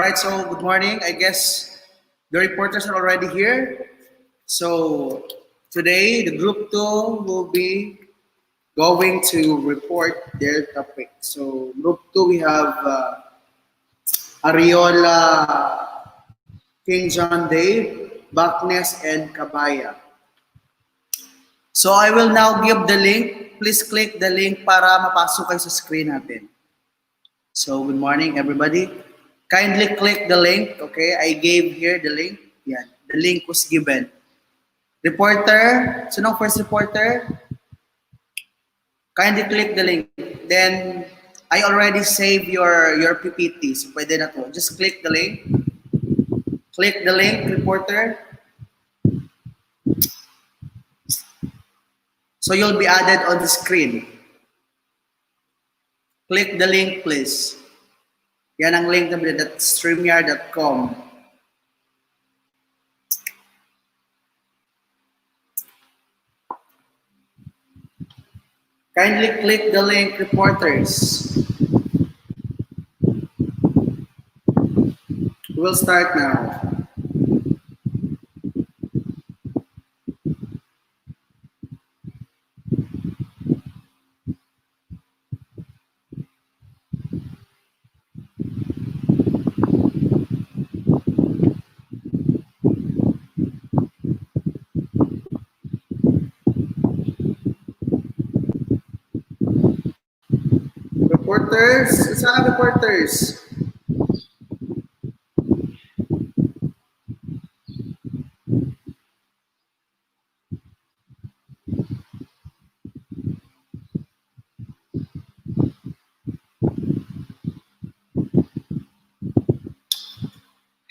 right, so good morning. I guess the reporters are already here. So today, the group two will be going to report their topic. So group two, we have Ariola, King John Dave, Baknes, and Kabaya. So I will now give the link. Please click the link para mapasok kayo sa screen natin. So good morning, everybody. Kindly click the link, okay? I gave here the link. Yeah, the link was given. Reporter, sino first reporter? Kindly click the link. Then, I already saved your PPT. So, pwede na to. Just click the link. Click the link, reporter. So, you'll be added on the screen. Click the link, please. Yan ang link namin at streamyard.com. Kindly click the link, reporters. We'll start now. Reporters, saan reporters?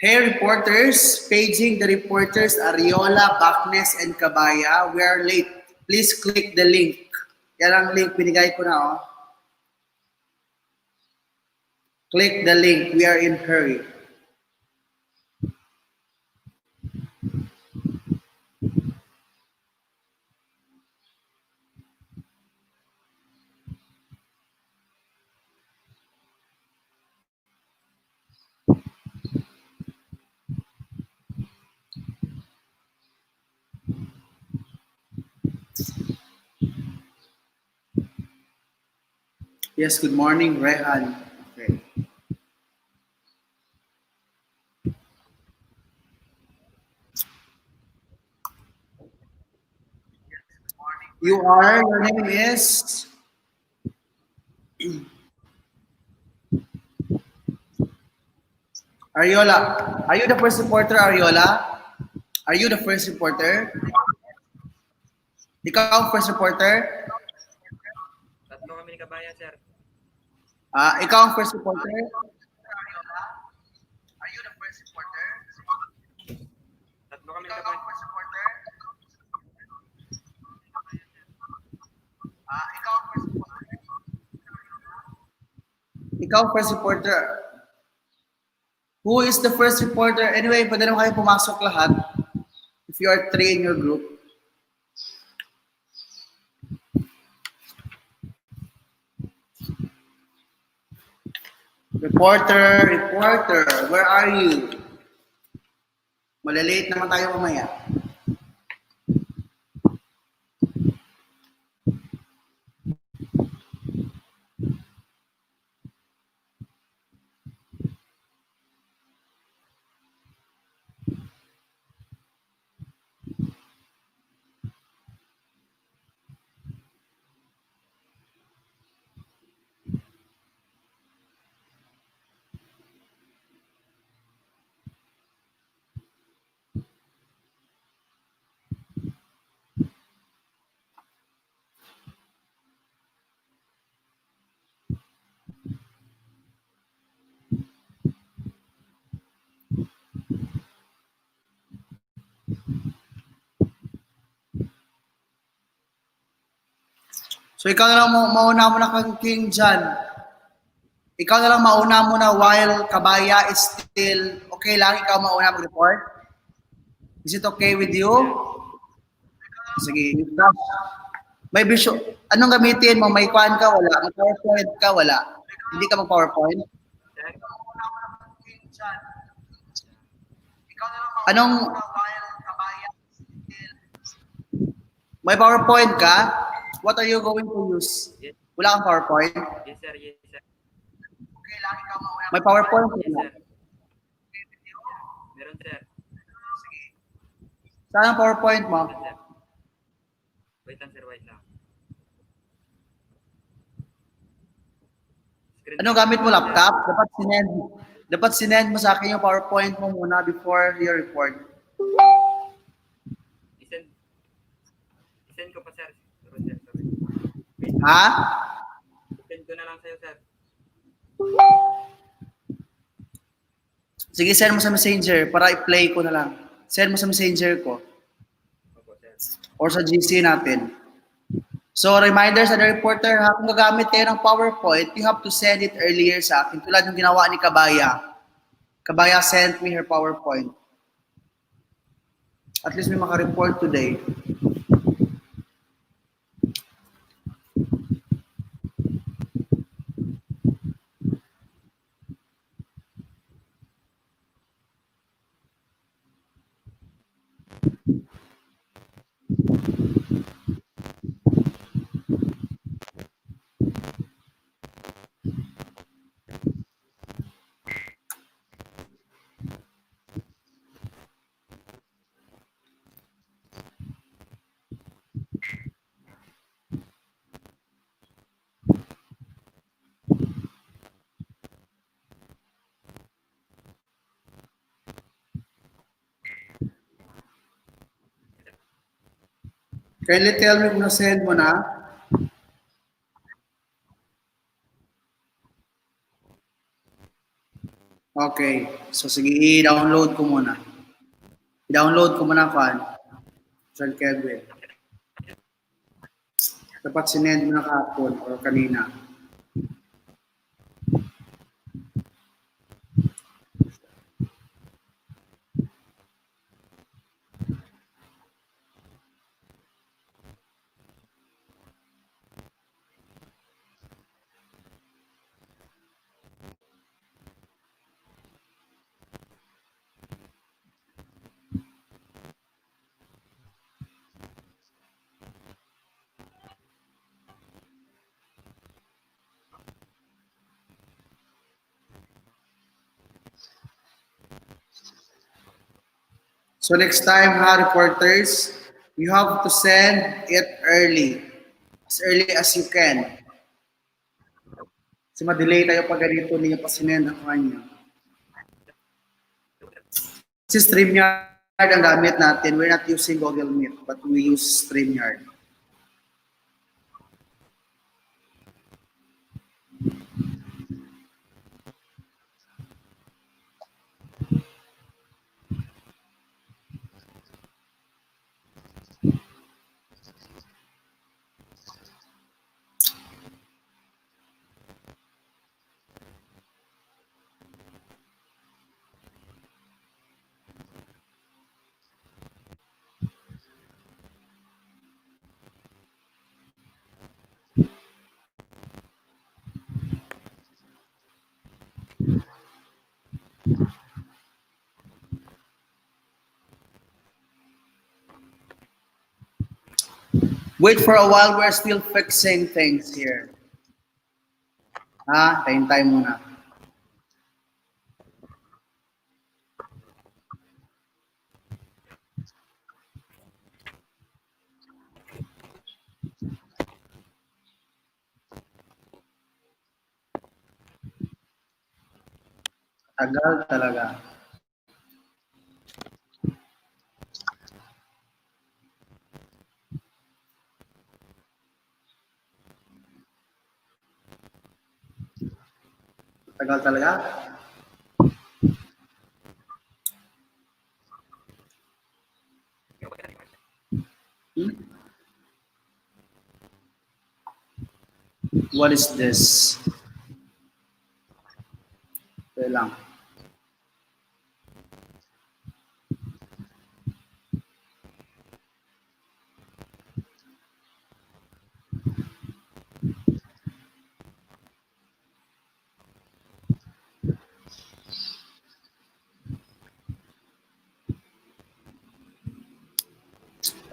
Hey reporters, paging the reporters Ariola, Baknes, and Kabaya. We are late. Please click the link. Yan ang link, binigay ko na oh. Click the link. We are in hurry. Yes, good morning, Rehan. Okay. You are, your name is? Ariola. Are you the first reporter, Ariola? Are you the first reporter? Ikaw ang first reporter? Tatlo kami ni Kabaya, sir. Ikaw ang first reporter? Are you the first reporter? Tatlo kami ni Ikaw Kabaya. ang first reporter? Ikaw ang first reporter? Ikaw ang first reporter. Who is the first reporter? Anyway, pwede naman kayo pumasok lahat. If you are three in your group. Reporter, where are you? Malalate naman tayo mamaya. So ikaw na lang mauna mo na kang King John. Ikaw na lang mauna mo na while Kabaya is still okay lang, ikaw mauna mag-report? Is it okay with you? Sige. May visual. Anong gamitin mo? May kuan ka? Wala. May PowerPoint ka? Wala. Hindi ka mag-PowerPoint? Sir, Anong, may PowerPoint ka? What are you going to use? Yes, Wala kang PowerPoint? yes sir, yes sir. May PowerPoint ka Yes na? sir. Meron sir. Saan ang PowerPoint mo? Meron sir. Wait lang sir, wait lang. Screen Anong gamit mo, laptop? Dapat sinend mo sa akin yung PowerPoint mo muna before your report. I-send. I-send ko pa sir. Sorry sir, sorry. Wait, Ha? i-send ko na lang sa'yo sir. Sige, send mo sa messenger para i-play ko na lang. Send mo sa messenger ko Opo sir. or sa GC natin. So, reminder sa the reporter, ha, kung gagamit kayo ng PowerPoint, you have to send it earlier sa akin. Tulad ng ginawa ni Kabaya. Kabaya sent me her PowerPoint. At least may maka-report today. Kindly tell me kung na-send mo na. Okay. So, sige, i-download ko muna. I-download ko muna kan. Sir Kevin. Dapat sinend mo na kahapon or kanina. So next time, ha, reporters, you have to send it early. As early as you can. Kasi ma-delay tayo pag ganito, hindi nyo pa sinend ang kanya. Kasi StreamYard ang gamit natin. We're not using Google Meet, but we use StreamYard. Wait for a while, we're still fixing things here. Ha? Tayo muna. Tagal talaga. Tagal talaga. Hmm? What is this? Ito lang.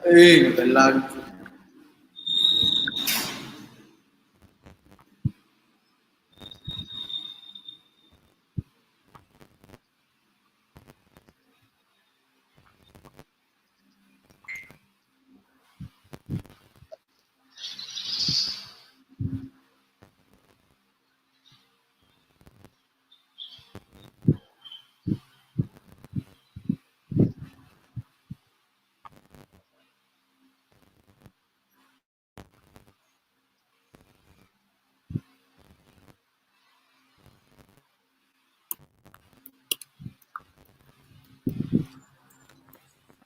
Ay, nagalag.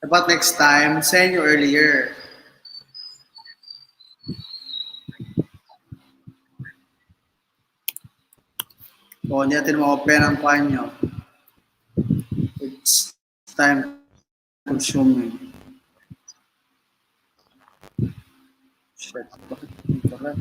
About next time, send you earlier. O, hindi natin ma-open ang kwan nyo. It's time consuming. Shit, bakit dito ka?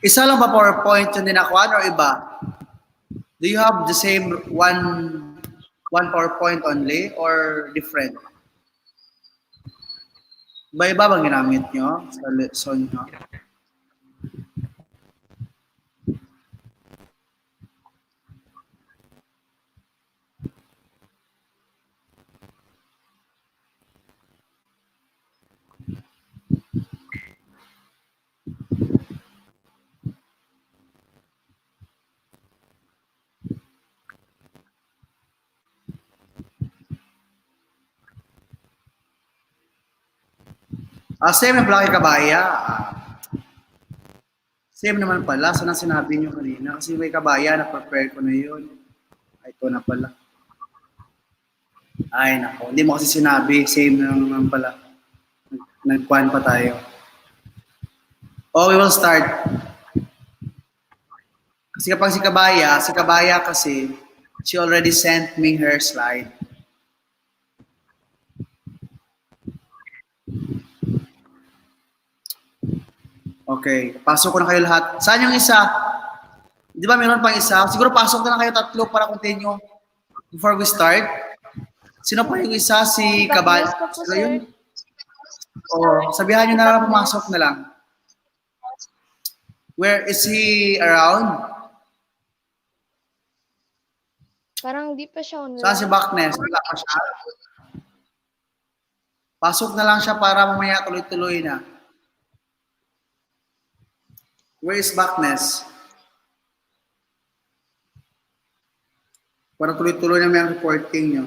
Isa lang ba PowerPoint yung dinakuan or iba? Do you have the same one PowerPoint only or different? Iba-iba bang ginamit nyo sa lesson nyo? Same na pala kay Kabaya. Same naman pala. Saan ang sinabi nyo kanina? Kasi may Kabaya, na-prepare ko na yun. Ay, ito na pala. Ay, nako. Hindi mo kasi sinabi. Same na naman pala. Nagkuhan pa tayo. Oh, we will start. Kasi kapag si Kabaya kasi, she already sent me her slide. Okay, pasok ko na kayo lahat. Saan yung isa? Di ba meron pang isa? Siguro pasok na lang kayo tatlo para continue before we start. Sino pa yung isa? Si Kabal. Baklas ko po, Sino sir. yun? O, sabihan nyo na lang pumasok na lang. Where is he around? Parang di pa siya online. Saan si Baknes? Wala pa siya. Pasok na lang siya para mamaya tuloy-tuloy na. Where is Baknes? Para tuloy-tuloy na may ang reporting nyo.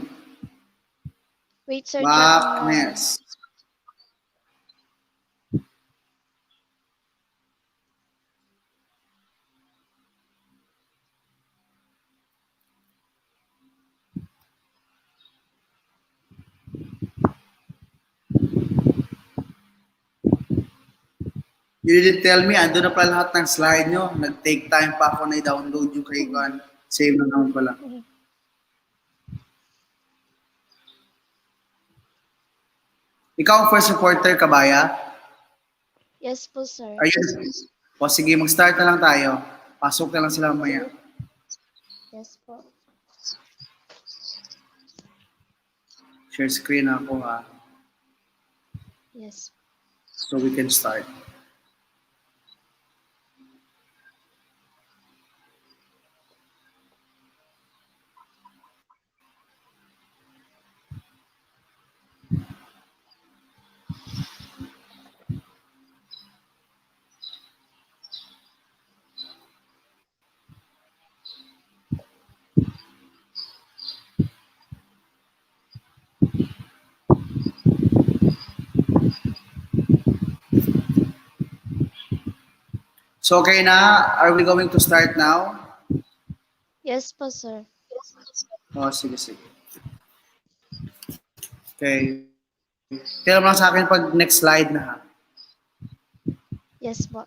Wait, sir. Checking lang. Baknes. You didn't tell me, ando na pala lahat ng slide nyo. Nag-take time pa ako na i-download yung kay Juan. Save na naman pala. Ikaw ang first reporter, Kabaya? Yes po, sir. Are you? O sige, mag-start na lang tayo. Pasok na lang sila mamaya. Yes po. Share screen ako ha. Yes. so we can start. So okay na, are we going to start now? Yes po, sir. Oh, sige, sige. Okay. Tira mo lang sa akin pag next slide na ha. Yes po.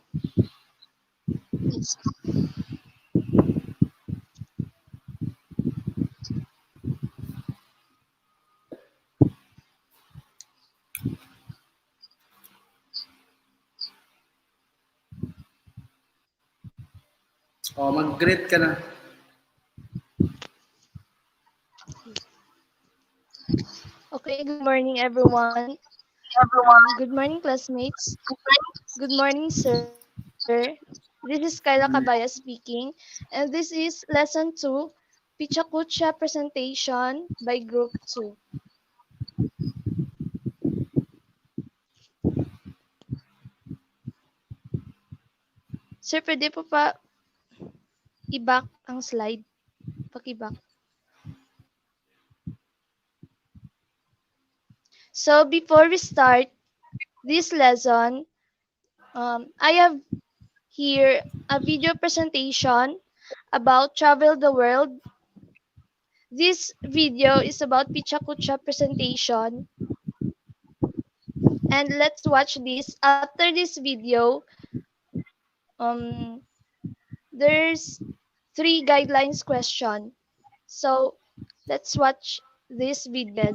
Oh, mag-greet ka na. Okay, good morning, everyone. Good morning, classmates. Good morning, sir. This is Kyla Cabaya speaking, and this is lesson 2, Pichakucha presentation by group 2. Sir, pwede po pa i-back ang slide? Paki-back. So, before we start this lesson, I have here a video presentation about Travel the World. This video is about Pichakucha presentation. And let's watch this. After this video, there's 3 guidelines question. So, let's watch this video.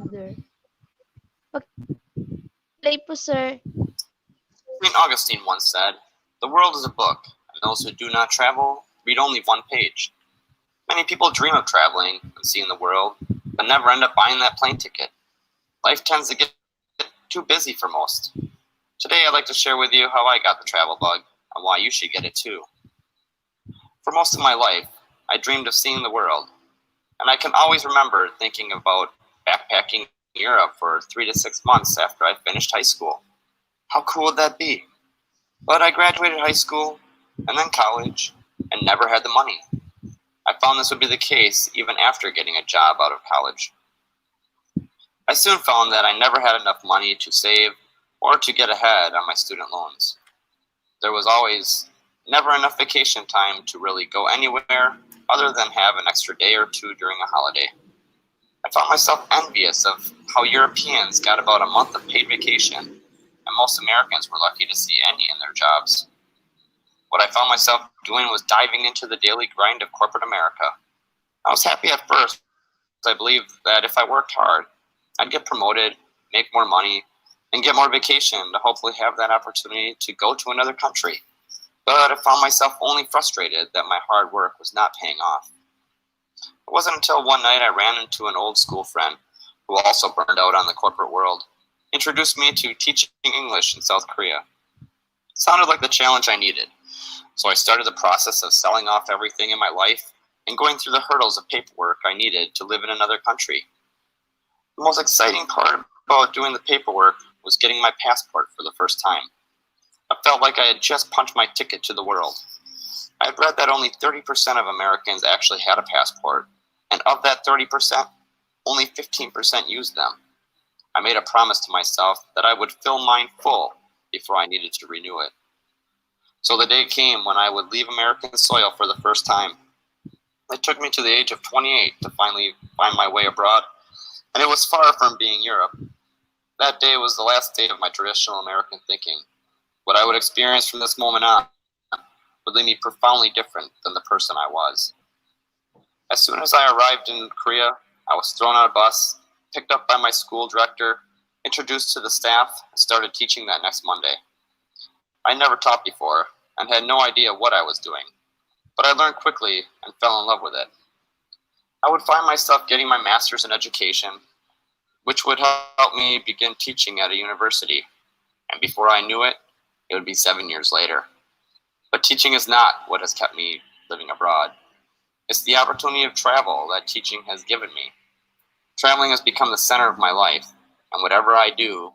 Play po, sir. St. Augustine once said, "The world is a book, and those who do not travel read only one page." Many people dream of traveling and seeing the world, but never end up buying that plane ticket. Life tends to get too busy for most. Today I'd like to share with you how I got the travel bug and why you should get it too. For most of my life, I dreamed of seeing the world, and I can always remember thinking about backpacking Europe for 3 to 6 months after I finished high school. How cool would that be? But I graduated high school and then college and never had the money. I found this would be the case even after getting a job out of college. I soon found that I never had enough money to save or to get ahead on my student loans. There was always never enough vacation time to really go anywhere other than have an extra day or two during a holiday. I found myself envious of how Europeans got about a month of paid vacation, and most Americans were lucky to see any in their jobs. What I found myself doing was diving into the daily grind of corporate America. I was happy at first. I believed that if I worked hard, I'd get promoted, make more money, and get more vacation to hopefully have that opportunity to go to another country. But I found myself only frustrated that my hard work was not paying off. It wasn't until one night I ran into an old school friend who also burned out on the corporate world, introduced me to teaching English in South Korea. It sounded like the challenge I needed, so I started the process of selling off everything in my life and going through the hurdles of paperwork I needed to live in another country. The most exciting part about doing the paperwork was getting my passport for the first time. I felt like I had just punched my ticket to the world. I had read that only 30% of Americans actually had a passport, and of that 30%, only 15% used them. I made a promise to myself that I would fill mine full before I needed to renew it. So the day came when I would leave American soil for the first time. It took me to the age of 28 to finally find my way abroad, and it was far from being Europe. That day was the last day of my traditional American thinking. What I would experience from this moment on would leave me profoundly different than the person I was. As soon as I arrived in Korea, I was thrown on a bus, picked up by my school director, introduced to the staff, and started teaching that next Monday. I never taught before and had no idea what I was doing, but I learned quickly and fell in love with it. I would find myself getting my master's in education, which would help me begin teaching at a university. and before I knew it, it would be 7 years later. But teaching is not what has kept me living abroad. It's the opportunity of travel that teaching has given me. Traveling has become the center of my life, and whatever I do,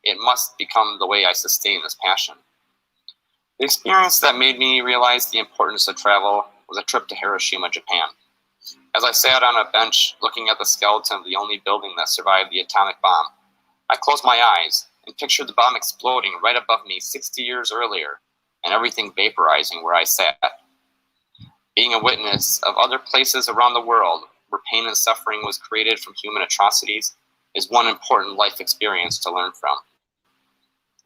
it must become the way I sustain this passion. The experience that made me realize the importance of travel was a trip to Hiroshima, Japan. As I sat on a bench looking at the skeleton of the only building that survived the atomic bomb, I closed my eyes and pictured the bomb exploding right above me 60 years earlier and everything vaporizing where I sat. Being a witness of other places around the world where pain and suffering was created from human atrocities is one important life experience to learn from.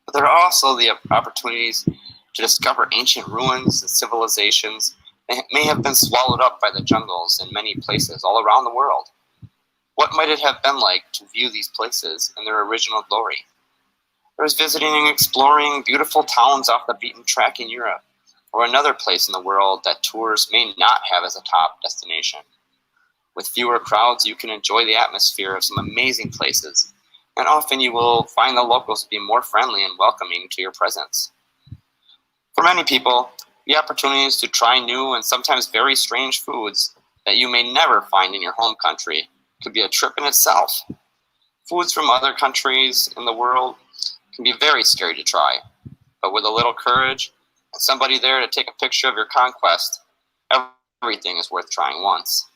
But there are also the opportunities to discover ancient ruins and civilizations that may have been swallowed up by the jungles in many places all around the world. What might it have been like to view these places in their original glory? There's visiting and exploring beautiful towns off the beaten track in Europe, or another place in the world that tours may not have as a top destination. With fewer crowds, you can enjoy the atmosphere of some amazing places, and often you will find the locals to be more friendly and welcoming to your presence. For many people, the opportunities to try new and sometimes very strange foods that you may never find in your home country could be a trip in itself. Foods from other countries in the world can be very scary to try, but with a little courage and somebody there to take a picture of your conquest, everything is worth trying once.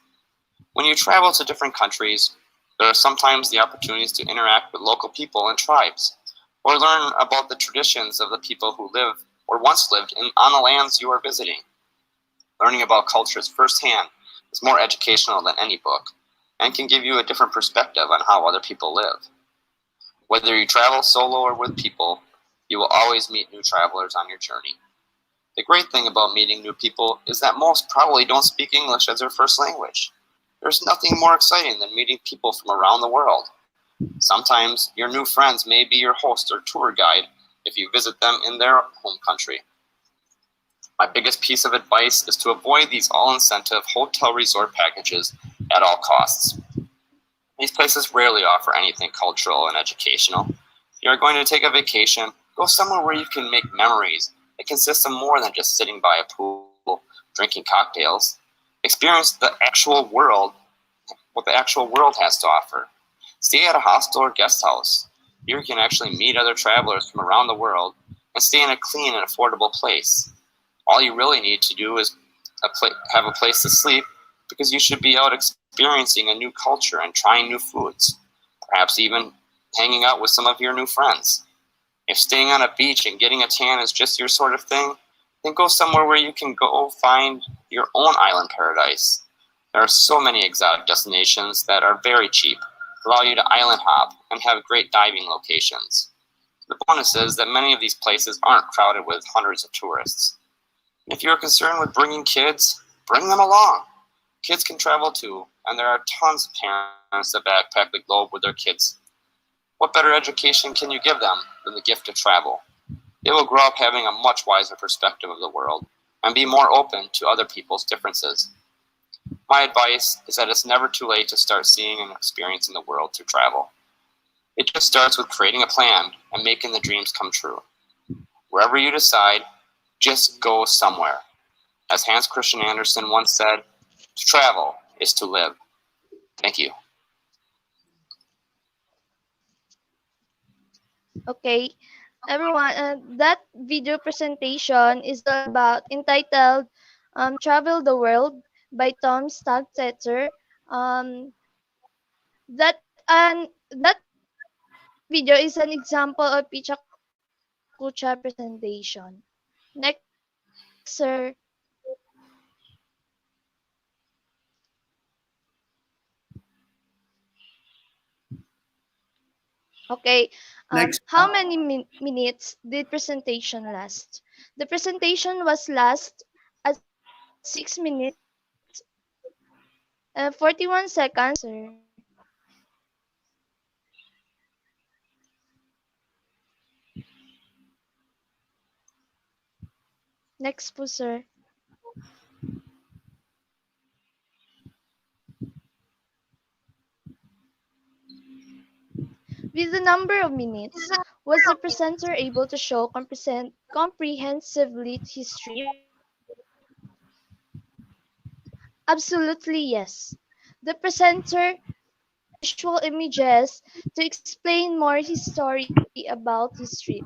When you travel to different countries, there are sometimes the opportunities to interact with local people and tribes, or learn about the traditions of the people who live or once lived on the lands you are visiting. Learning about cultures firsthand is more educational than any book, and can give you a different perspective on how other people live. Whether you travel solo or with people, you will always meet new travelers on your journey. The great thing about meeting new people is that most probably don't speak English as their first language. There's nothing more exciting than meeting people from around the world. Sometimes your new friends may be your host or tour guide if you visit them in their home country. My biggest piece of advice is to avoid these all-incentive hotel resort packages at all costs. These places rarely offer anything cultural and educational. If you are going to take a vacation, go somewhere where you can make memories that consist of more than just sitting by a pool, drinking cocktails. Experience the actual world, what the actual world has to offer. Stay at a hostel or guest house. Here you can actually meet other travelers from around the world and stay in a clean and affordable place. All you really need to do is have a place to sleep, because you should be out experiencing a new culture and trying new foods, perhaps even hanging out with some of your new friends. If staying on a beach and getting a tan is just your sort of thing, then go somewhere where you can go find your own island paradise. There are so many exotic destinations that are very cheap, allow you to island hop, and have great diving locations. The bonus is that many of these places aren't crowded with hundreds of tourists. If you're concerned with bringing kids, bring them along. Kids can travel too, and there are tons of parents that backpack the globe with their kids. What better education can you give them than the gift of travel? They will grow up having a much wiser perspective of the world and be more open to other people's differences. My advice is that it's never too late to start seeing and experiencing the world through travel. It just starts with creating a plan and making the dreams come true. Wherever you decide, just go somewhere. As Hans Christian Andersen once said, to travel is to live. Thank you. Okay, everyone, that video presentation is about entitled "Travel the World" by Tom Stagtetter. That video is an example of Pichakucha presentation. Next, sir. Okay. Next. How many minutes did presentation last? The presentation was last at 6 minutes and 41 seconds, sir. Next po, sir. With the number of minutes, Was the presenter able to show comprehensively his trip? Absolutely yes. The presenter visual images to explain more his story about his trip.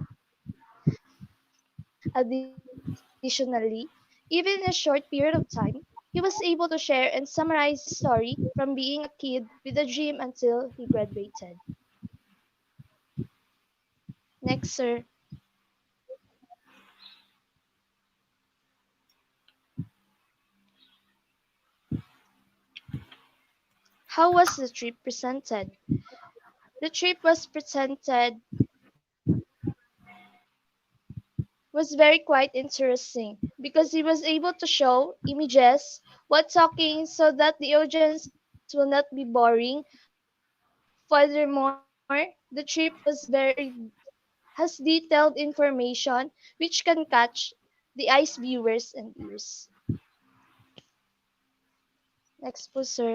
Additionally, even in a short period of time, he was able to share and summarize his story from being a kid with a dream until he graduated. Next, sir. How was the trip presented? The trip was very quite interesting because he was able to show images while talking so that the audience will not be boring. Furthermore, the trip has detailed information which can catch the eye's viewers and ears. Next po, sir.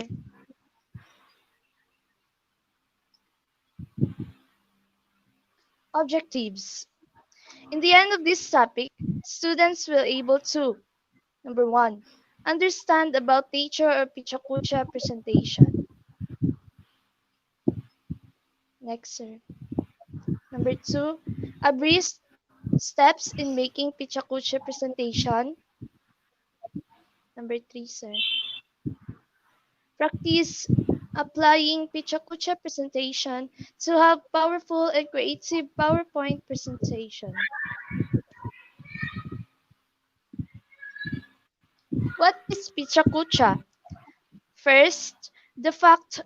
Objectives. In the end of this topic, students will able to number 1, understand about nature or Pichakucha presentation. Next, sir. Number 2, a brief steps in making Pichakucha presentation. Number 3, sir. Practice applying Pichakucha presentation to have powerful and creative PowerPoint presentation. What is Pichakucha? First, the fact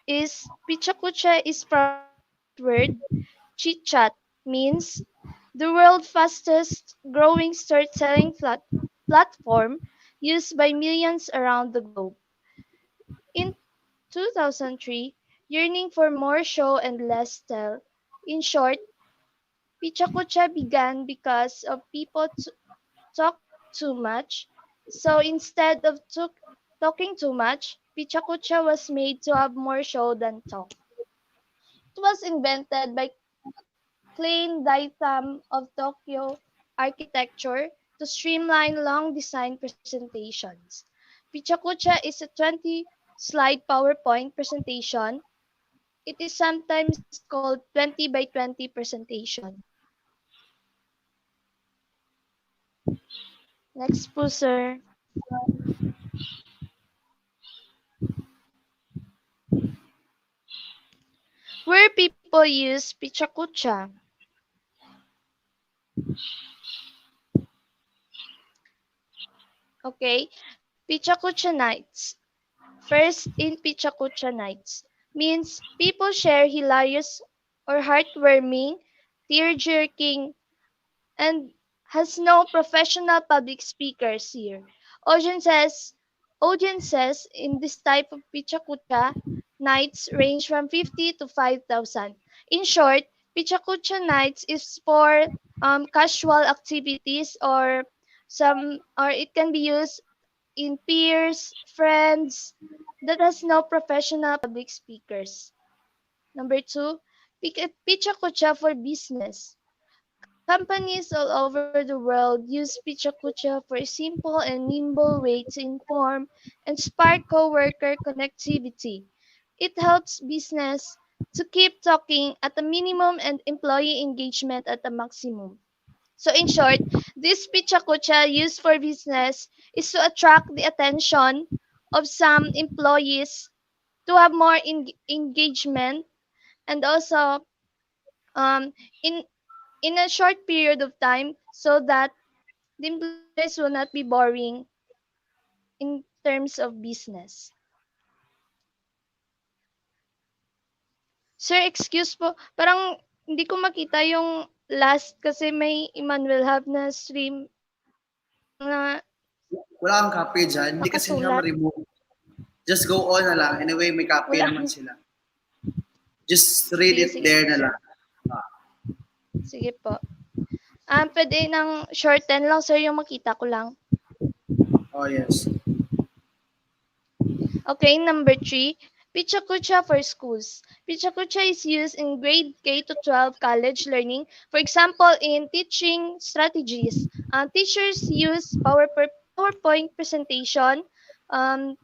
is Pichakucha is from the root word chit-chat means the world's fastest growing storytelling platform used by millions around the globe. In 2003, yearning for more show and less tell. In short, Pichakucha began because of people talk too much. So instead of talking too much, Pichakucha was made to have more show than talk. It was invented by Klein Daitam of Tokyo Architecture to streamline long design presentations. Pichakucha is a 20-slide PowerPoint presentation. It is sometimes called 20 by 20 presentation. Next po, sir. Where people use Pichakucha. Okay, Pichakucha nights. First in Pichakucha nights means people share hilarious or heartwarming, tear-jerking, and has no professional public speakers here. Audiences, audiences in this type of Pichakucha nights range from 50 to 5,000. In short, Pichakucha nights is for casual activities or it can be used in peers, friends that has no professional public speakers. Number 2, Pichakucha for business. Companies all over the world use Pichakucha for a simple and nimble way to inform and spark coworker connectivity. It helps business to keep talking at a minimum and employee engagement at a maximum. So in short, this Pichakucha used for business is to attract the attention of some employees to have more engagement and also um, in in a short period of time so that the employees will not be boring in terms of business. Sir, excuse po, parang hindi ko makita yung last kasi may Emmanuel Hub na stream na Wala kang copy dyan. Hindi kasi nila nakasulat. ma-remove. Just go on na lang. Anyway, may copy Wala. naman sila. Just read Sige, it sige, there na sir. lang. Sige po. Pwede ng shorten lang, sir, yung makita ko lang. Oh, yes. Okay, number 3. Pichakucha for schools. Pichakucha is used in grade K to 12 college learning. For example, in teaching strategies, teachers use PowerPoint presentation um,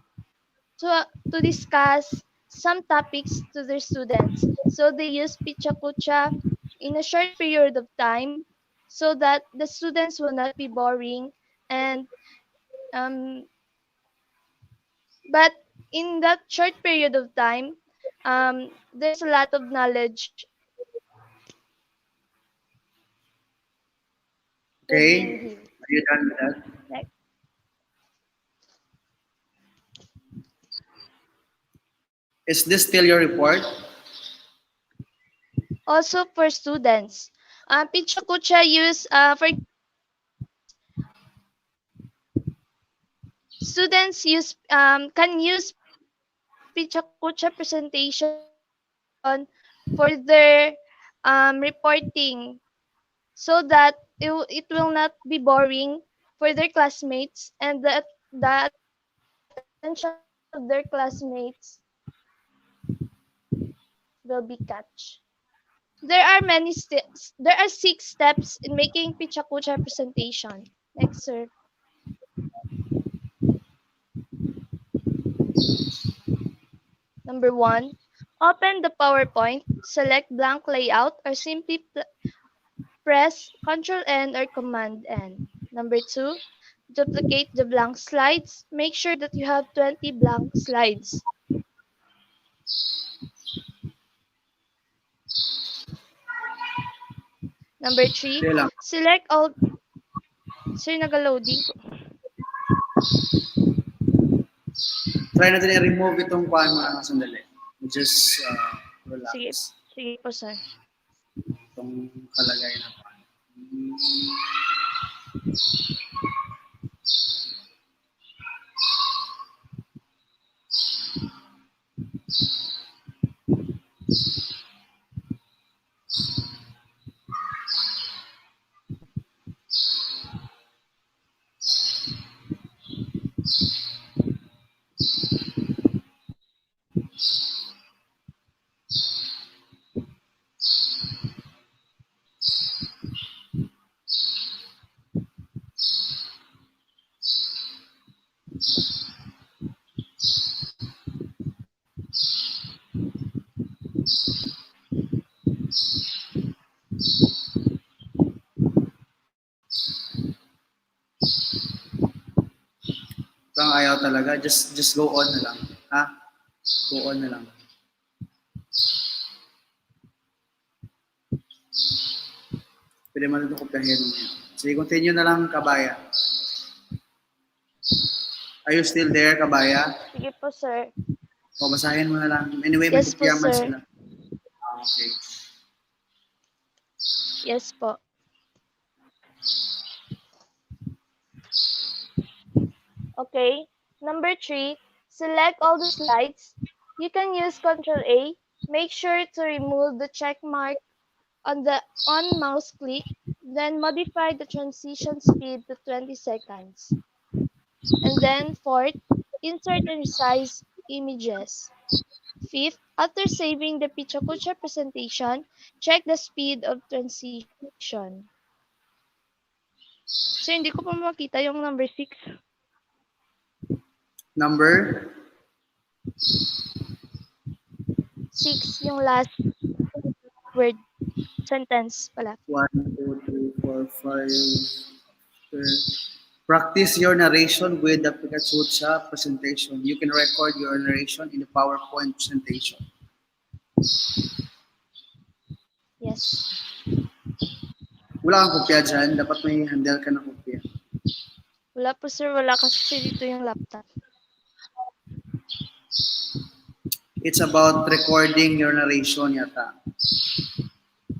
to discuss some topics to their students. So they use Pichakucha in a short period of time so that the students will not be boring and um, but in that short period of time, there's a lot of knowledge will gain Okay? here. Are you done with that? Next. Is this still your report? Also for students, Pichakucha use for students use can use Pichakucha presentation for their reporting so that it will not be boring for their classmates and the attention of their classmates will be catch. There are many steps. There are 6 steps in making Pichakucha presentation. Next, sir. Number 1, open the PowerPoint, select blank layout, or simply press Ctrl N or Command N. Number 2, duplicate the blank slides. Make sure that you have 20 blank slides. Number 3, Sige lang. select all. Sir, nag-loading po. Try natin i-remove itong kuhaan mga sandali. Just relax. Sige, sige po, sir. Itong kalagay na kuhaan. Kung ayaw talaga, just go on na lang. Ha? Go on na lang. Pwede mo ito kopyahin mo yan. Sige, continue na lang, Kabaya. Are you still there, Kabaya? Sige po, sir. O, basahin mo na lang. Anyway, may Yes po, kopya man sir. sila. Okay. Yes po. Okay. Number 3, select all the slides. You can use Ctrl A. Make sure to remove the check mark on the on mouse click. Then modify the transition speed to 20 seconds. And then 4th, insert and resize images. 5th, after saving the Pichakucha presentation, check the speed of transition. So, hindi ko pa makita yung number 6. Number? 6, yung last word, sentence pala. 1, 2, 3, 4, 5. Practice your narration with the Pikachucha presentation. You can record your narration in the PowerPoint presentation. Yes. Wala kang kopya dyan. Dapat may handle ka na kopya. Wala po, sir. Wala kasi dito yung laptop. It's about recording your narration yata.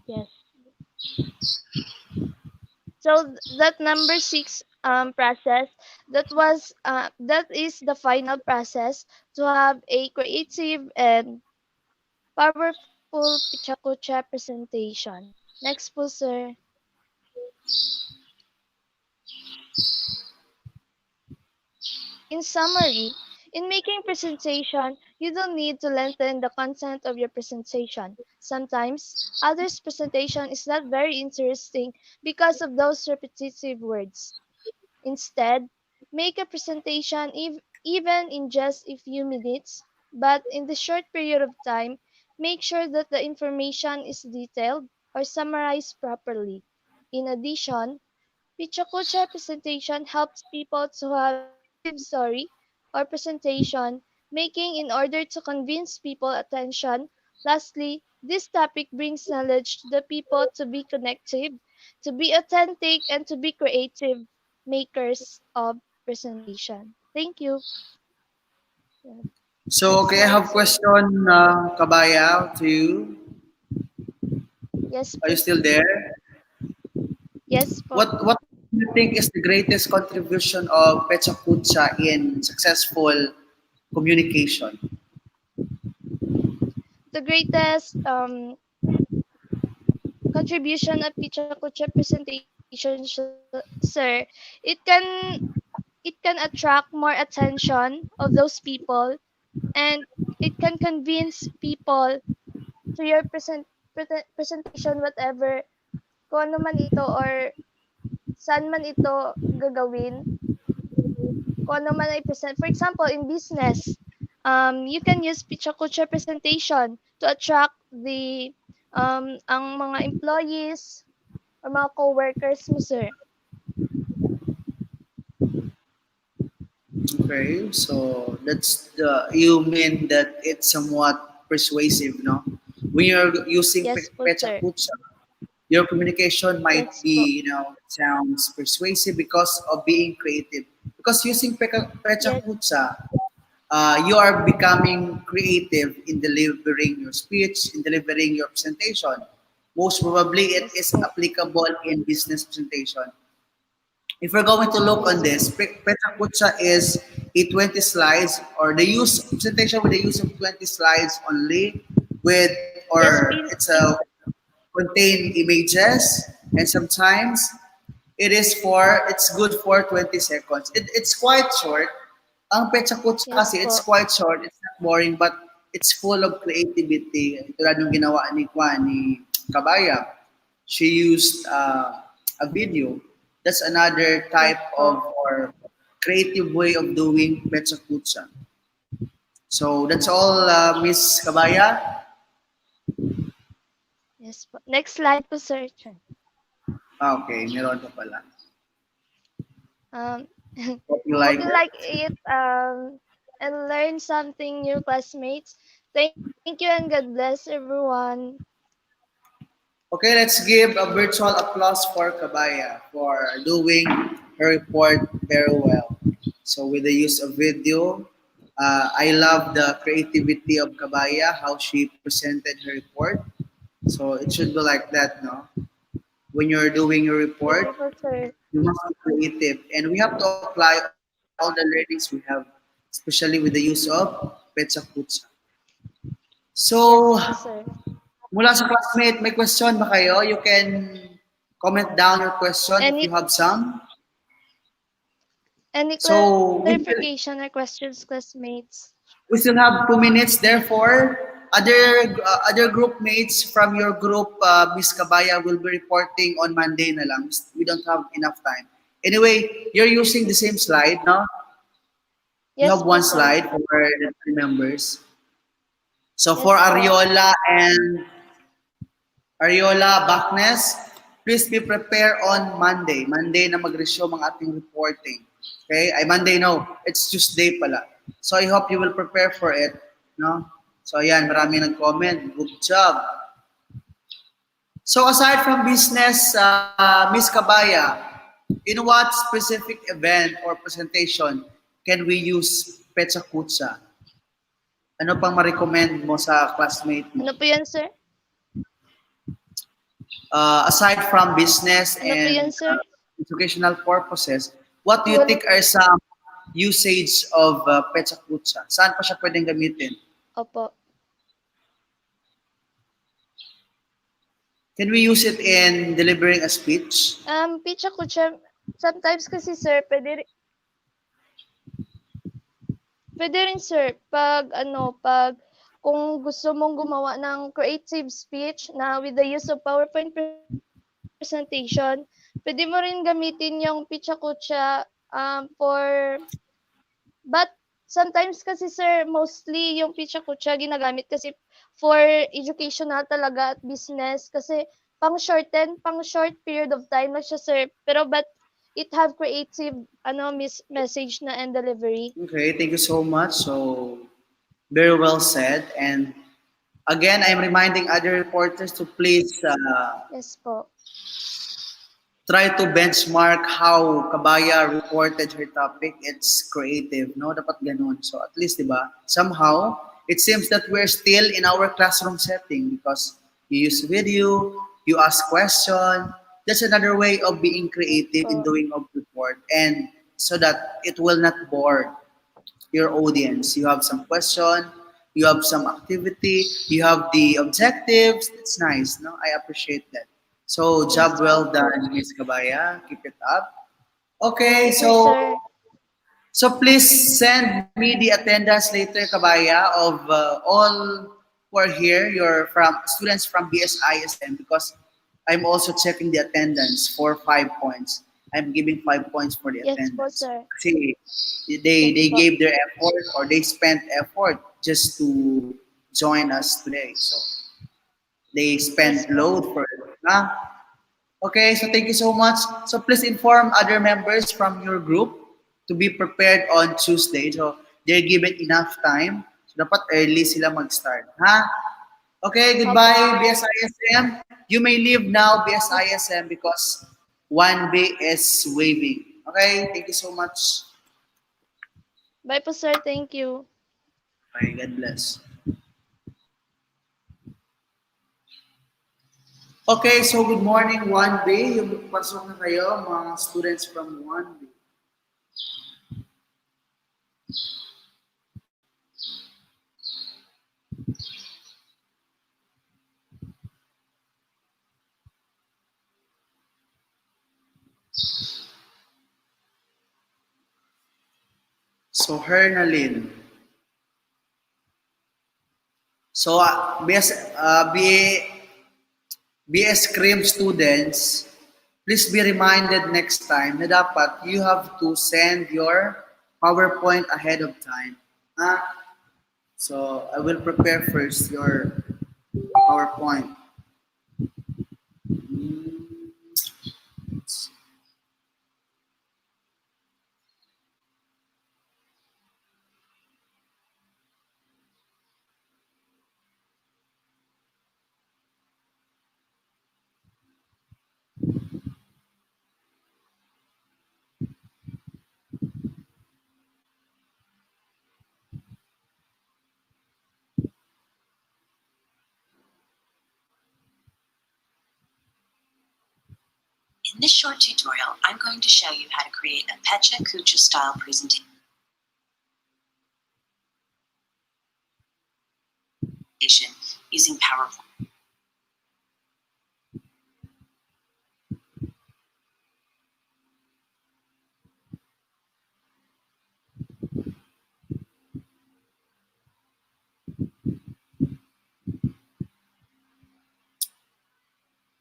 Yes. So that number 6 process, that is the final process to have a creative and powerful Pichakucha presentation. Next po, sir. In summary, In making presentation, you don't need to lengthen the content of your presentation. Sometimes, others' presentation is not very interesting because of those repetitive words. Instead, make a presentation even in just a few minutes, but in the short period of time, make sure that the information is detailed or summarized properly. In addition, Pichakucha presentation helps people to have effective story or presentation making in order to convince people attention. Lastly, this topic brings knowledge to the people to be connective, to be authentic, and to be creative makers of presentation. Thank you. Yeah. So, Next okay, I slide, have sir. question, Kabaya, to you. Yes Are you po. still there? Yes po. What do you think is the greatest contribution of Pecha Kucha in successful communication? The greatest contribution of Pichakucha presentation, sir, it can it can attract more attention of those people, and it can convince people to your presentation, whatever kung ano man ito or saan man ito gagawin, kung ano man ay present. For example, in business, you can use picture culture presentation to attract the ang mga employees or mga co-workers mo, sir. Okay, so that's the you mean that it's somewhat persuasive, no? When you're using Yes po, Pecha sir. Kucha, your communication might Yes po. be, sounds persuasive because of being creative. Because using Pecha Yes. Kucha, you are becoming creative in delivering your speech, in delivering your presentation. Most probably, it Yes is po. applicable in business presentation. If we're going to look on Yes po. this, Pecha Kucha is a 20 slides or the use presentation with the use of 20 slides only with Yes, or it's a contain images and sometimes it's good for 20 seconds. It's quite short. Ang Pecha Kucha yes kasi it's po. quite short, it's not boring but it's full of creativity. Tulad ng ginawa ni Kabaya. She used a video. That's another Yes type of po. or creative way of doing Pecha Kucha. So that's all, Miss Kabaya. Yes po. Next slide po, sir. Okay, meron ka pala. Um, Hope you hope like you it. like it and learn something new, classmates. Thank you and God bless everyone. Okay, let's give a virtual applause for Kabaya for doing her report very well. So with the use of video, I love the creativity of Kabaya, how she presented her report. So it should be like that, no? When you're doing your Thank report, you po, sir. you must be creative. And we have to apply all the learnings we have, especially with the use of Petsa Kutsa. So, Yes po, sir. mula sa classmate, may question ba kayo? You can comment down your question if you Any have some. any So, clarification or questions, classmates? we still have 2 minutes. Therefore, other group mates from your group, Miss Kabaya, will be reporting on Monday na lang. We don't have enough time. Anyway, you're using the same slide, no? You Yes have po, one sir. slide for the three members. So for Yes po. Ariola Baknes, please be prepared on Monday. Monday na mag-resume ang ating reporting. Okay? Ay, Monday, no. It's Tuesday pala. So I hope you will prepare for it. No? So ayan, marami nag-comment. Good job. So aside from business, Miss Kabaya, in what specific event or presentation can we use Petsa Kutsa? Ano pang ma-recommend mo sa classmate mo? Ano po yan, sir? Aside from business Ano po yan, and sir? educational purposes, what do you think are some usage of Petsa Kutsa? Saan pa siya pwedeng gamitin? Opo. Can we use it in delivering a speech? Picha kucha, sometimes kasi, sir, Pwede rin sir, pag kung gusto mong gumawa ng creative speech na with the use of PowerPoint presentation, pwede mo rin gamitin yung Pichakutsa but sometimes kasi sir, mostly yung Pichakutsa ginagamit kasi for educational talaga at business kasi pang short period of time lang siya sir. Pero but it have creative message na and delivery. Okay, thank you so much. So, very well said. And again, I'm reminding other reporters to please Yes po. try to benchmark how Kabaya reported her topic. It's creative, no? Dapat ganun. So at least, di ba? Somehow, it seems that we're still in our classroom setting because you use video, you ask question. That's another way of being creative in Po. doing a report, and so that it will not bore your audience. You have some question, you have some activity, you have the objectives. It's nice, no? I appreciate that. So, job well done, Miss Kabaya. Keep it up. Okay, Thank you sir. so please send me the attendance later, Kabaya, of all who are here. You're from students from BSISM because I'm also checking the attendance for 5 points. I'm giving 5 points for the Yes po attendance. sir. See, Yes they po. gave their effort or they spent effort just to join us today. So they Yes spent po. load for it. Huh? Okay, so thank you so much. So please inform other members from your group to be prepared on Tuesday. So they're given enough time. So dapat early sila mag-start. Ha? Okay, Opo. goodbye BSISM. You may leave now BSISM because 1B is waving. Okay, thank you so much. Bye po sir. Thank you. Okay, God bless. Okay, so good morning 1B. Yung pasok na kayo, mga students from 1B. So, Hernalyn. So, BS Cream students, please be reminded next time na dapat you have to send your PowerPoint ahead of time. Ha? So, I will prepare first your PowerPoint. In this short tutorial, I'm going to show you how to create a Pecha Kucha style presentation using PowerPoint.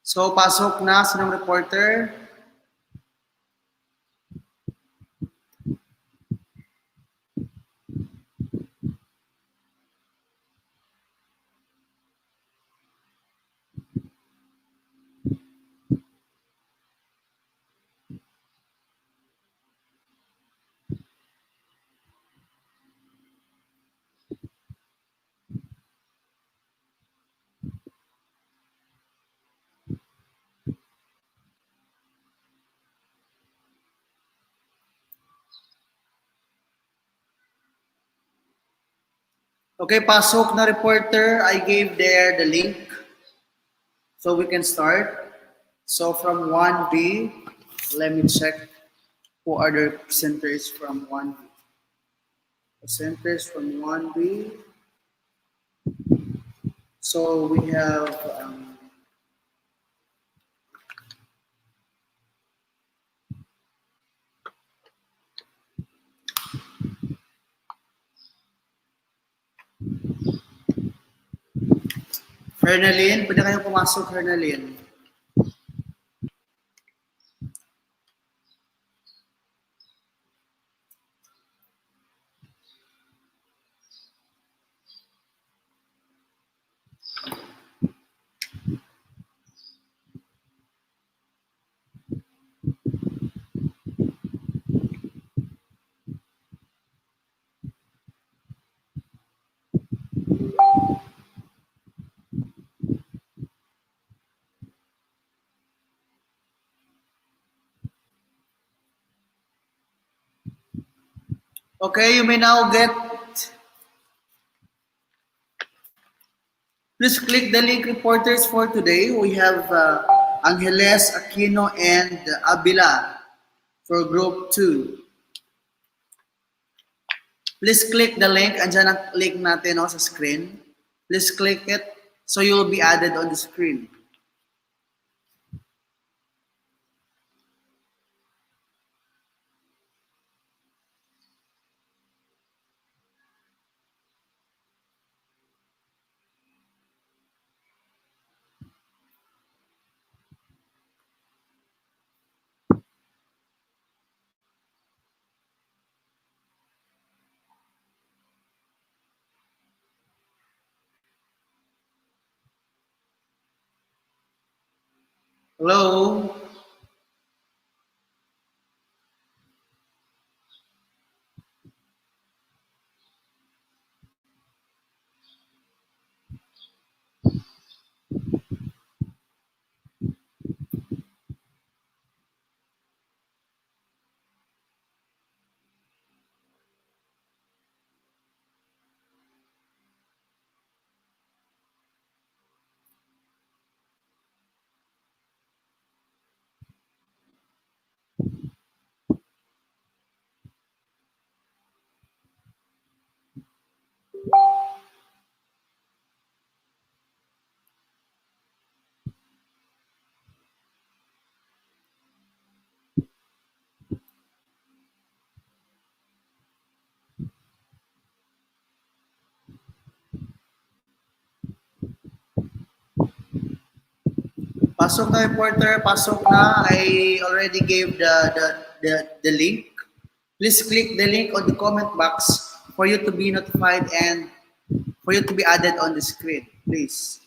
So, pasok na sinong reporter. Okay, pasok na reporter. I gave there the link. So we can start. So from 1B, let me check who are the presenters from 1B. Presenters from 1B. So we have Hernaline, pwede kayo pumasok, Hernaline. Okay, you may now get. Please click the link reporters for today. We have Angeles, Aquino, and Abila for group 2. Please click the link. Andyan ang link natin sa screen. Please click it so you will be added on the screen. Hello? Pasok na reporter, pasok na. I already gave the link. Please click the link on the comment box for you to be notified and for you to be added on the screen, please.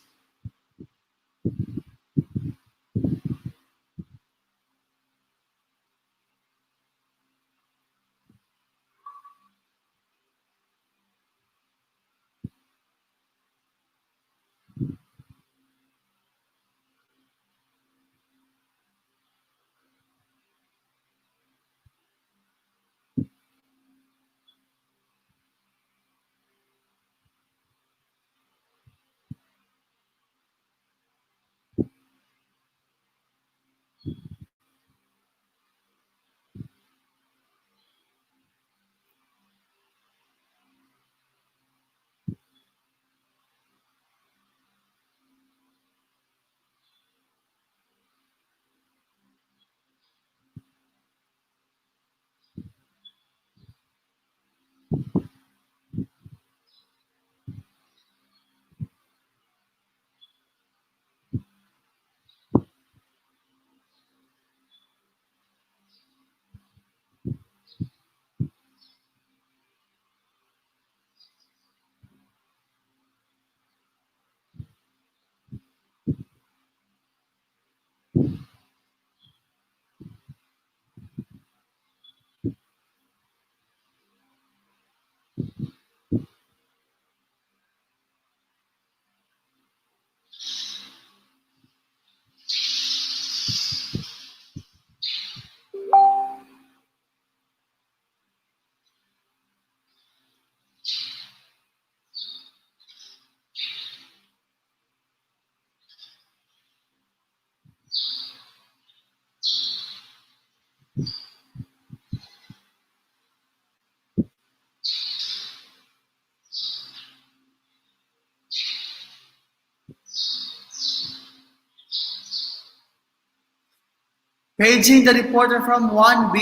Paging the reporter from 1B.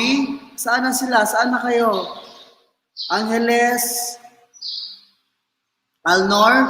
Saan na sila? Saan na kayo? Angeles, Alnor,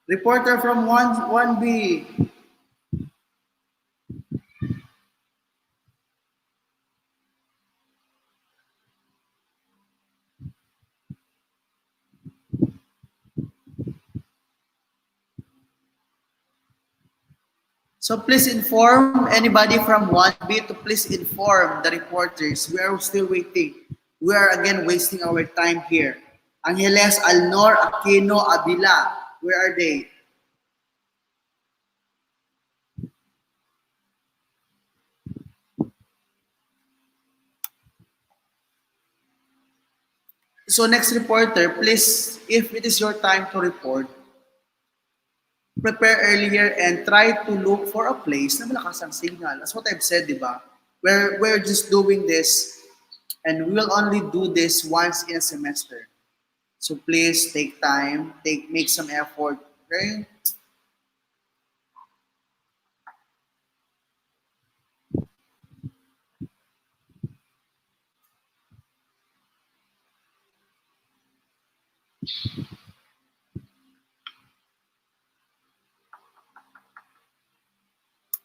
Reporter from 1B. So please inform anybody from 1B to please inform the reporters. We are still waiting. We are again wasting our time here. Angeles, Alnor, Aquino, Abila. Where are they? So next reporter, please, if it is your time to report, prepare earlier and try to look for a place na malakas ang signal. That's what I've said, di ba? We're just doing this and we will only do this once in a semester. So please take time, make some effort, okay?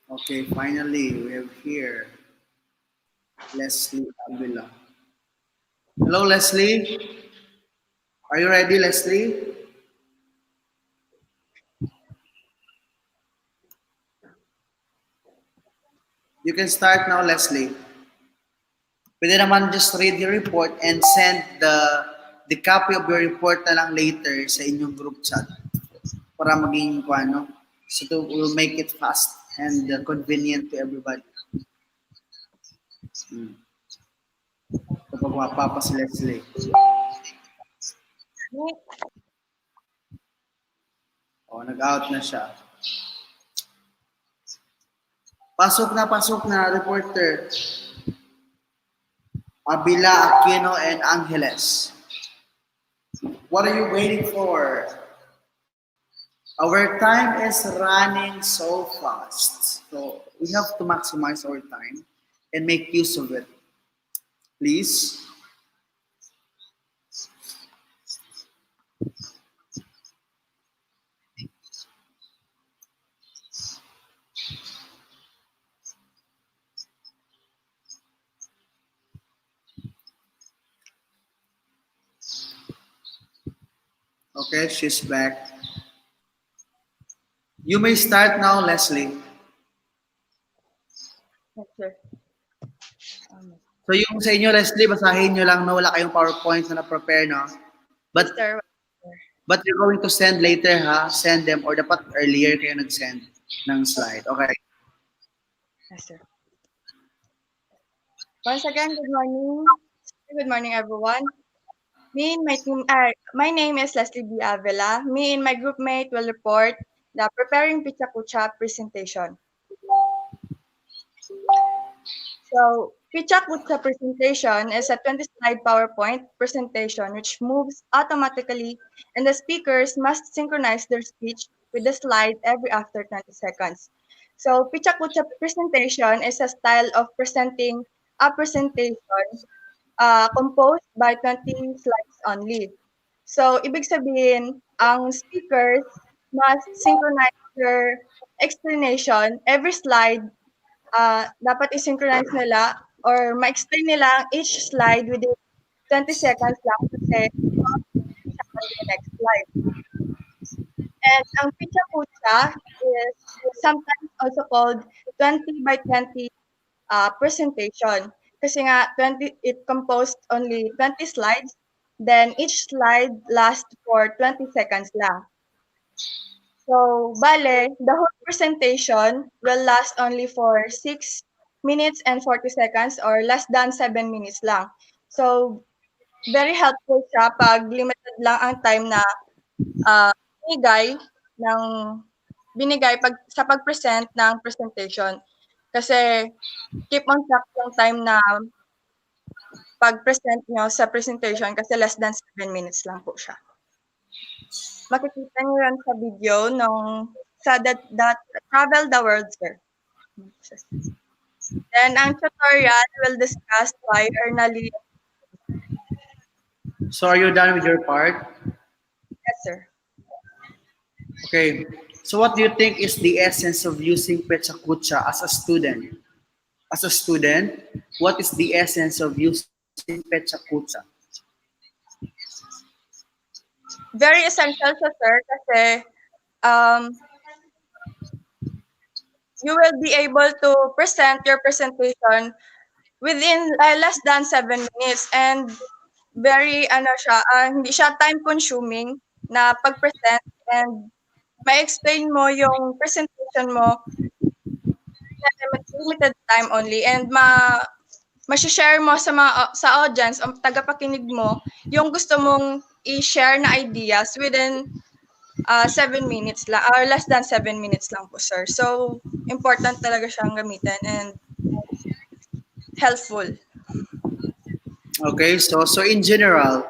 Okay, finally, we have here Leslie Avila. Hello, Leslie. Are you ready, Leslie? You can start now, Leslie. Pwede naman just read your report and send the copy of your report na lang later sa inyong group chat para maging ano, so to will make it fast and convenient to everybody. Kapag mapapa si Leslie. Oh, nag-out na siya. Pasok na, reporter. Abila, Aquino, and Angeles. What are you waiting for? Our time is running so fast. So we have to maximize our time and make use of it. Please. Okay, she's back. You may start now, Leslie. Yes, sir. So yung sa inyo, Leslie, basahin nyo lang na wala kayong PowerPoint na na-prepare, no? But Sir, you're going to send later, ha? Send them or dapat earlier kayo nag-send ng slide. Okay. yes, sir. Once again, good morning. Good morning, everyone. My name is Leslie B. Avila. Me and my group mate will report the preparing Picha Kucha presentation. So, Picha Kucha presentation is a 20-slide PowerPoint presentation which moves automatically, and the speakers must synchronize their speech with the slide every after 20 seconds. So, Picha Kucha presentation is a style of presenting a presentation composed by 20 slides only. So, ibig sabihin, ang speakers must synchronize their explanation. Every slide, dapat i-synchronize nila or ma-explain nila each slide within 20 seconds lang kasi siya on the next slide. And ang Picha Kucha is sometimes also called 20 by 20 presentation. Kasi nga, it composed only 20 slides, then each slide lasts for 20 seconds lang. So, bale, the whole presentation will last only for 6 minutes and 40 seconds or less than 7 minutes lang. So, very helpful siya pag limited lang ang time na binigay sa pag-present ng presentation. Kasi keep on track yung time na pag-present nyo sa presentation kasi less than 7 minutes lang po siya. Makikita nyo yan sa video that Travel the World, sir. Then, ang tutorial will discuss why Ernally. So are you done with your part? Yes, sir. Okay. So what do you think is the essence of using Pecha Kucha as a student? As a student, what is the essence of using Pecha Kucha? Very essential sa sir kasi um, you will be able to present your presentation within less than 7 minutes, and very hindi siya time consuming na pag-present, and ma-explain mo yung presentation mo in limited time only, and ma-share mo sa audience o tagapakinig mo yung gusto mong i-share na ideas within 7 minutes lang or less than 7 minutes lang po, sir. So important talaga siyang gamitin and helpful. Okay, so in general,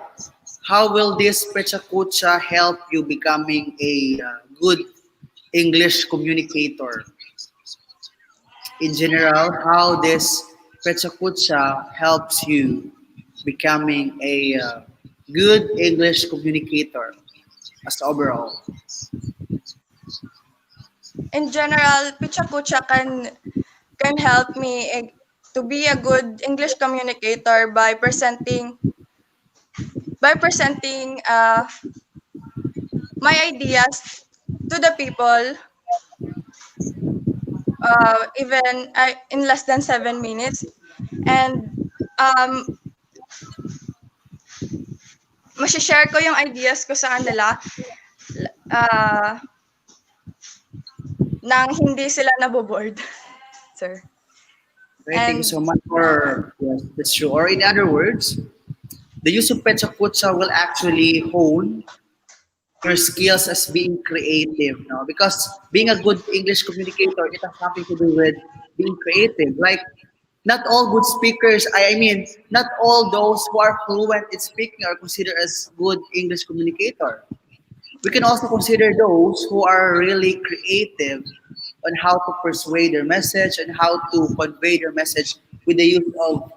how will this Pecha Kucha help you becoming a good English communicator? In general, how this Pecha Kucha helps you becoming a good English communicator as overall? In general, Pichakucha can help me to be a good English communicator by presenting my ideas to the people even in less than 7 minutes, and share ko yung ideas ko sa kanila nang hindi sila naboboard, sir. Okay, thank you so much for yes, that's true. Or in other words, the use of Pecha Kucha will actually hone your skills as being creative, no? Because being a good English communicator, it has something to do with being creative. Like, not all good speakers, I mean, not all those who are fluent in speaking are considered as good English communicator. We can also consider those who are really creative on how to persuade their message and how to convey their message with the use of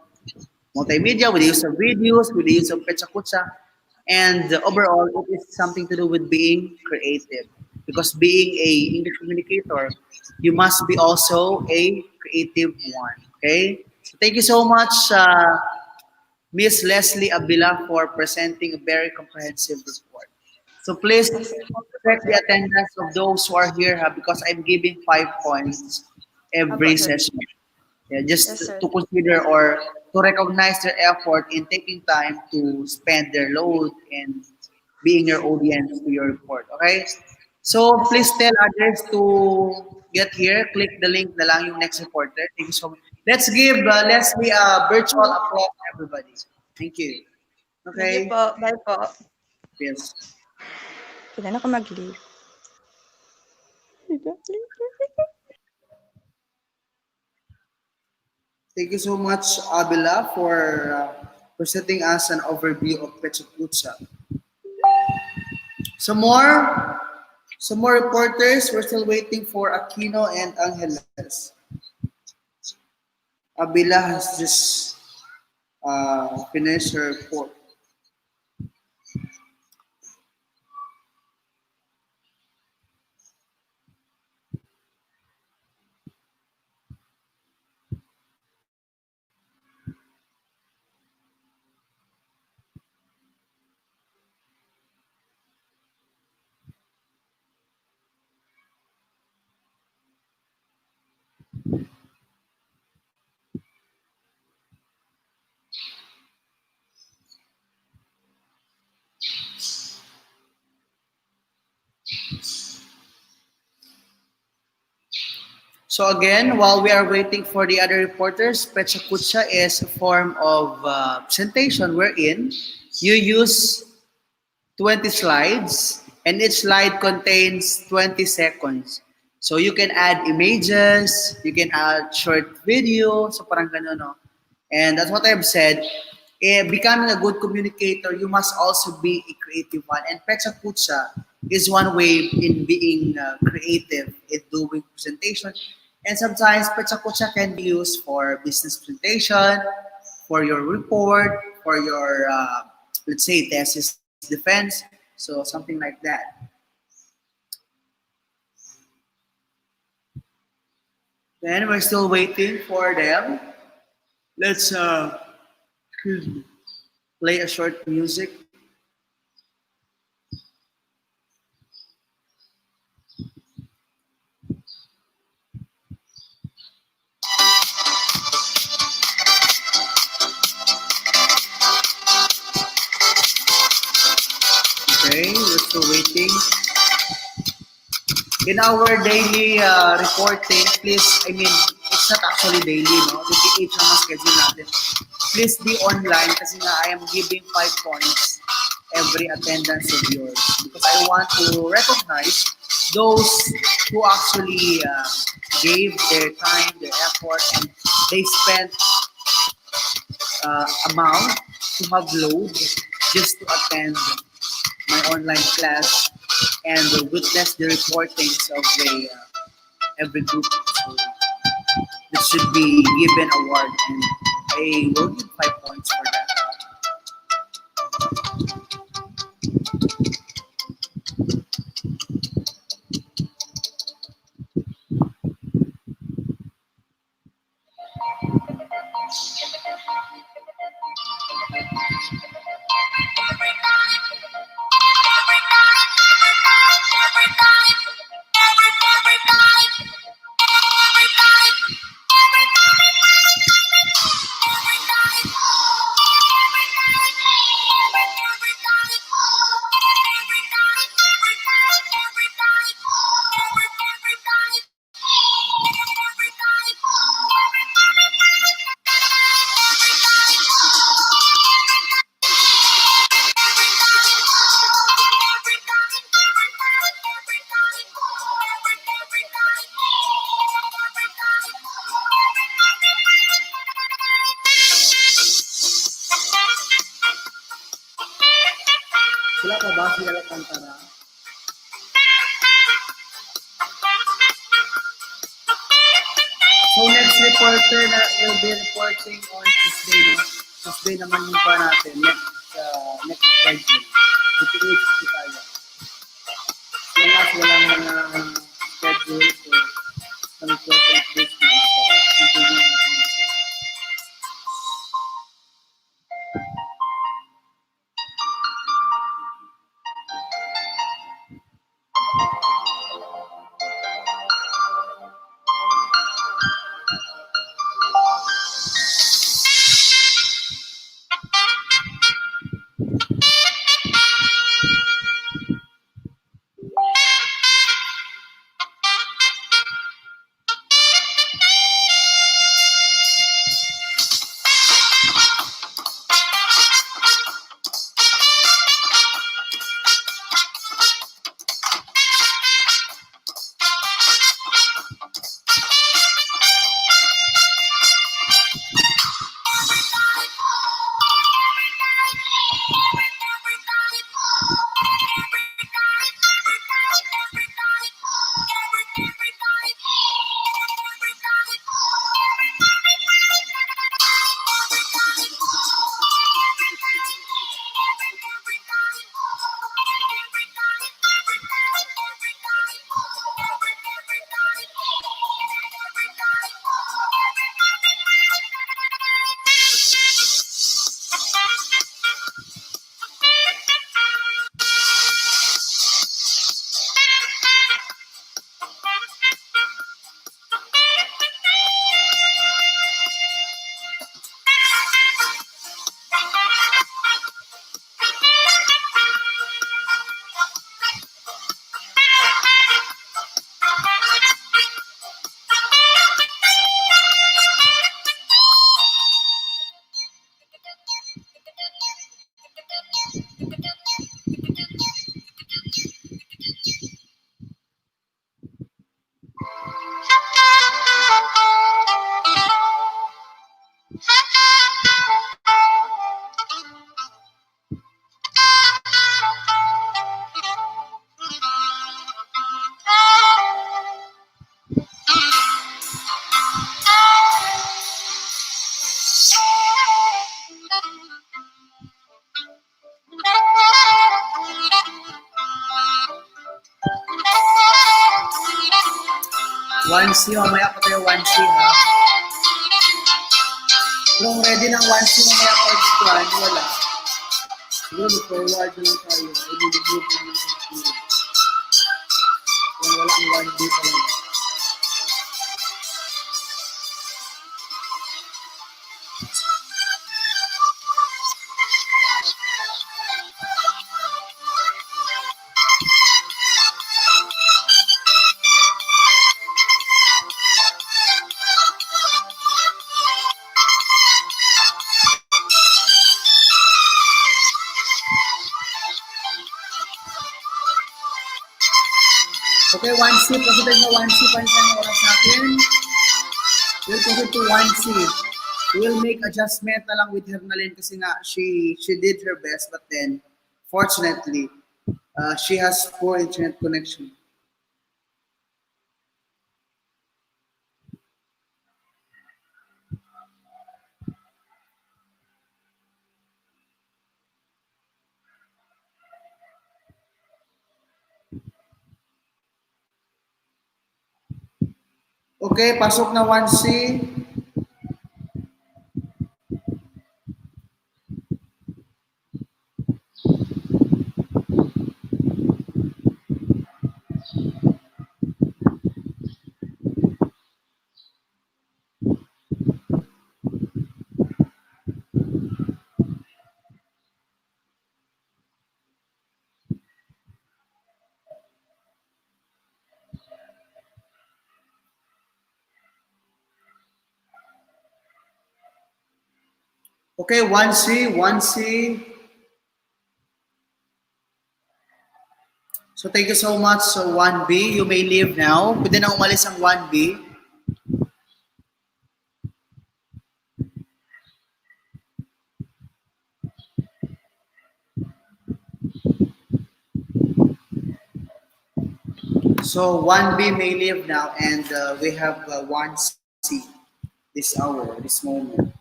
multimedia, with the use of videos, with the use of Pecha Kucha. And overall, it is something to do with being creative. Because being a English communicator, you must be also a creative one. Okay? So thank you so much, Miss Leslie Abila, for presenting a very comprehensive report. So please check the attendance of those who are here because I'm giving 5 points every Apo, sir. session. Yeah, just Yes, sir. to consider or to recognize their effort in taking time to spend their load and being your audience to your report. Okay? So please tell others to get here. Click the link na lang yung next reporter. Thank you so much. Let's give Leslie a virtual applause, everybody. Thank you. Sige Okay? po. Bye po. Yes. Kailan ako mag-leave? Thank you so much, Abila, for presenting us an overview of Pecha Kucha. Some more reporters. We're still waiting for Aquino and Angeles. Abila has just finished her report. So again, while we are waiting for the other reporters, Pecha Kucha is a form of presentation wherein you use 20 slides and each slide contains 20 seconds. So you can add images, you can add short video, so parang ganun, no? And that's what I've said. Becoming a good communicator, you must also be a creative one. And Pecha Kucha is one way in being creative in doing presentation. And sometimes Pecha Kucha can be used for business presentation, for your report, for your, let's say, thesis defense. So something like that. Then we're still waiting for them. Let's excuse me, play a short music. Okay, we're still waiting. In our daily reporting, please, I mean, it's not actually daily, no? The PH naman schedule natin. Please be online kasi nga I am giving 5 points every attendance of yours because I want to recognize those who actually gave their time, their effort, and they spent amount to have load just to attend my online class and witness the reportings of the every group. So this should be given award, and I will give 5 points for that. Sila pa ba sila Alcantara? So next reporter na will be reporting on Tuesday. No? Tuesday naman yung pa natin. Next schedule. PPH tayo. So mas walang mga schedule. So report on this month. So continue natin ito. 1C, mamaya pa tayo 1C ha. Kung ready ng 1C mamaya pag wala. Siguro forward na lang tayo. I-remove na lang tayo. Kung wala ang 1B pa lang. Okay, 1C. Proceed na 1C. Panitan yung oras natin. We'll proceed to 1C. We'll make adjustment na lang with Hernalyn kasi nga she did her best but then fortunately she has poor internet connection. Okay, pasok na 1C. Okay, 1C, 1C. So thank you so much. So 1B, you may leave now. Pwede na umalis ang 1B. So 1B may leave now and we have 1C this hour, this moment.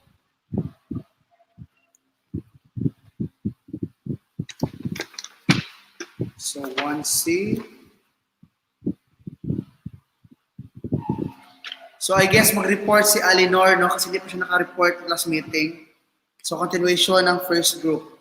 So 1C. So I guess mag-report si Alinor, no? Kasi hindi pa siya naka-report last meeting. So continuation ng first group.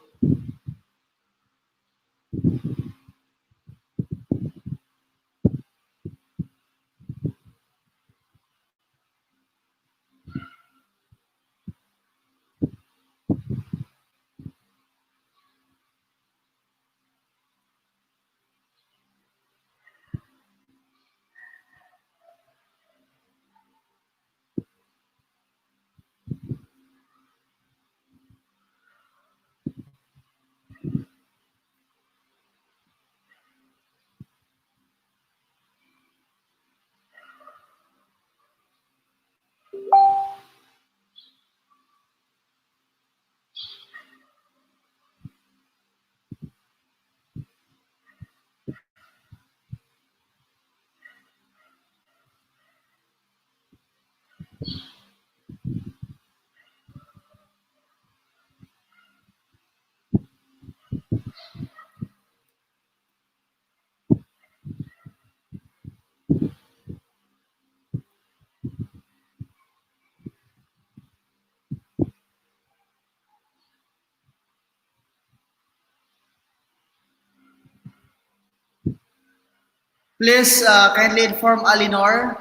Please kindly inform Alinor.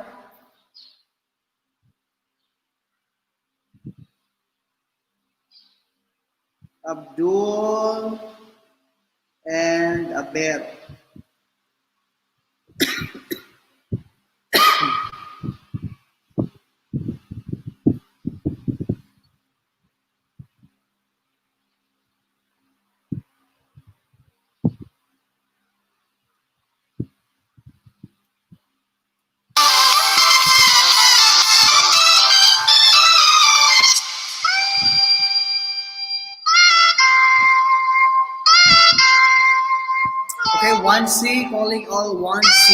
Abdul and Aber. Okay, 1C, calling all 1C.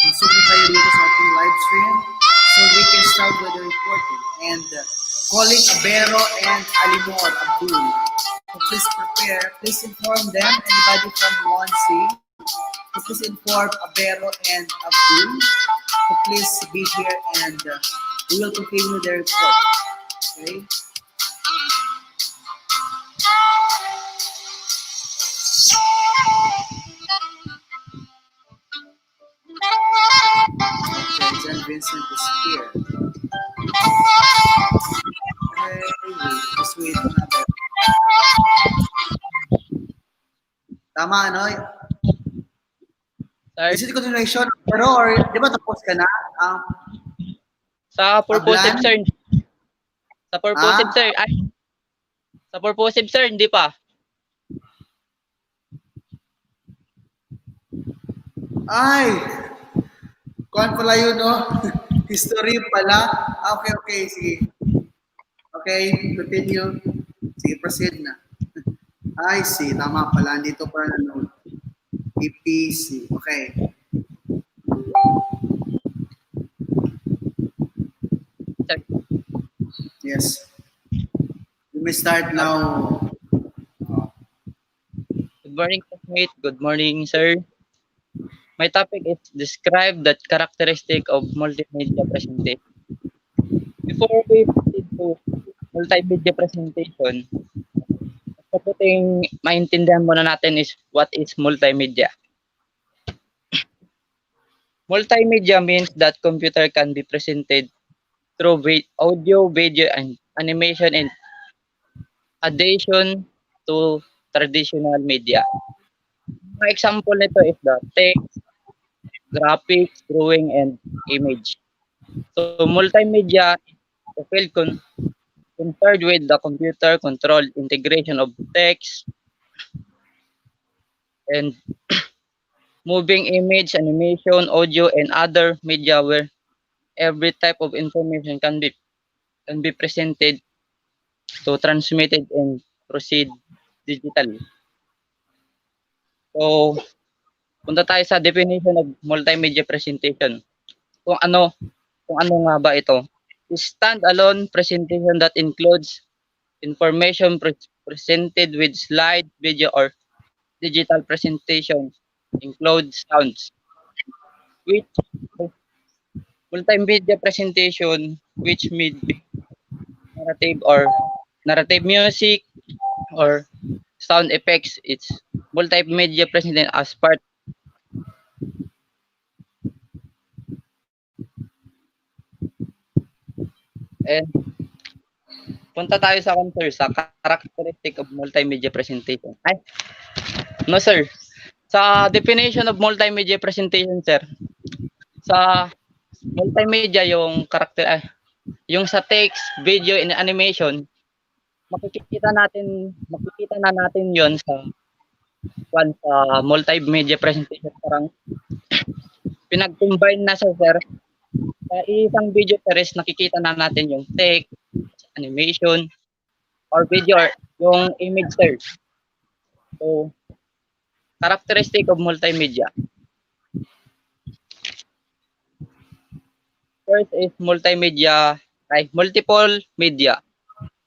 Pasok na kayo dito sa ating live stream so we can start with the reporting. And calling Abero and Alinor, Abdul. So please prepare, please inform them, anybody from 1C. So please inform Abero and Abdul So please be here and we will continue the report. Okay? Okay, John Vincent is here. Okay, wait, just wait another. Tama, no? Sir, Is it continuation? Pero, or, di ba tapos ka na? sa purposive, Ablan? sir. Sa purposive, Ah? sir. Ay, sa purposive, sir, hindi pa. Ay! Kuhan pala yun, no? History pala. Okay, okay, sige. Okay, continue. Sige, proceed na. I see, tama pala. Dito pala na note. EPC. Okay. Sir, Yes. You may start now. good morning, classmate. Good morning, sir. My topic is describe the characteristic of multimedia presentation. Before we proceed to multimedia presentation, kaputing maintindihan muna natin is what is multimedia. Multimedia means that computer can be presented through audio, video, and animation in addition to traditional media. Mga example nito is the text, graphics, drawing, and image. So multimedia is the field concerned with the computer-controlled integration of text and moving image, animation, audio, and other media where every type of information can be presented to transmitted and proceed digitally. So, punta tayo sa definition of multimedia presentation. Kung ano nga ba ito? Stand-alone presentation that includes information presented with slide, video, or digital presentation, includes sounds. Which multimedia presentation, which may be narrative music or sound effects, it's multimedia presentation as part and punta tayo sa sir, sa characteristic of multimedia presentation. Ay, no sir. Sa definition of multimedia presentation, sir, sa multimedia yung yung sa text, video, and animation, makikita na natin yon sa multimedia presentation. Parang pinag-combine na siya, sir. Sa isang video series, nakikita na natin yung text, animation, or video, or yung image, sir. So, characteristic of multimedia. First is multimedia, multiple media.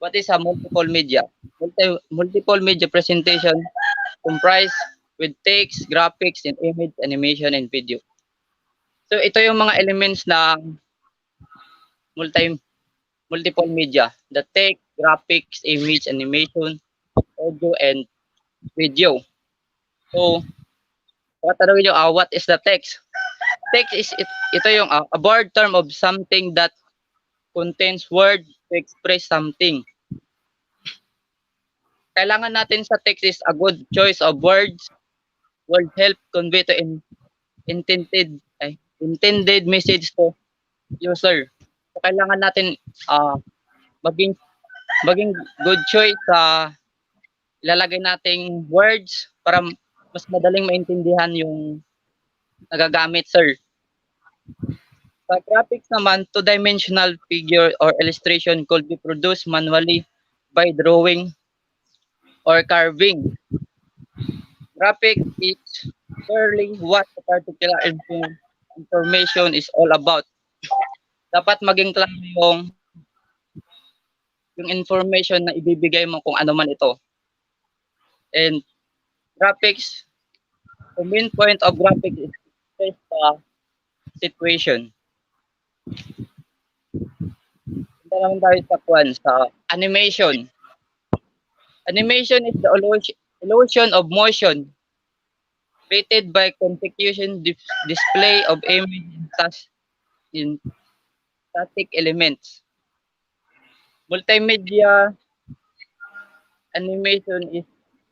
What is a multiple media? Multiple media presentation comprised with text, graphics, and image, animation, and video. So ito yung mga elements ng multiple media. The text, graphics, image, animation, audio, and video. So, tatanungin nyo, what is the text? Text is ito yung a word term of something that contains word to express something. Kailangan natin sa text is a good choice of words will help convey to intended message to user. So, kailangan natin maging good choice sa ilalagay nating words para mas madaling maintindihan yung nagagamit, sir. Sa graphics naman, two-dimensional figure or illustration could be produced manually by drawing or carving. Graphic is purely what the particular information is all about. Dapat maging klaro yung information na ibibigay mo kung ano man ito. And graphics, the main point of graphics is situation. Punta naman tayo sa sa animation. Animation is the illusion of motion created by consecution display of image in static elements. Multimedia animation is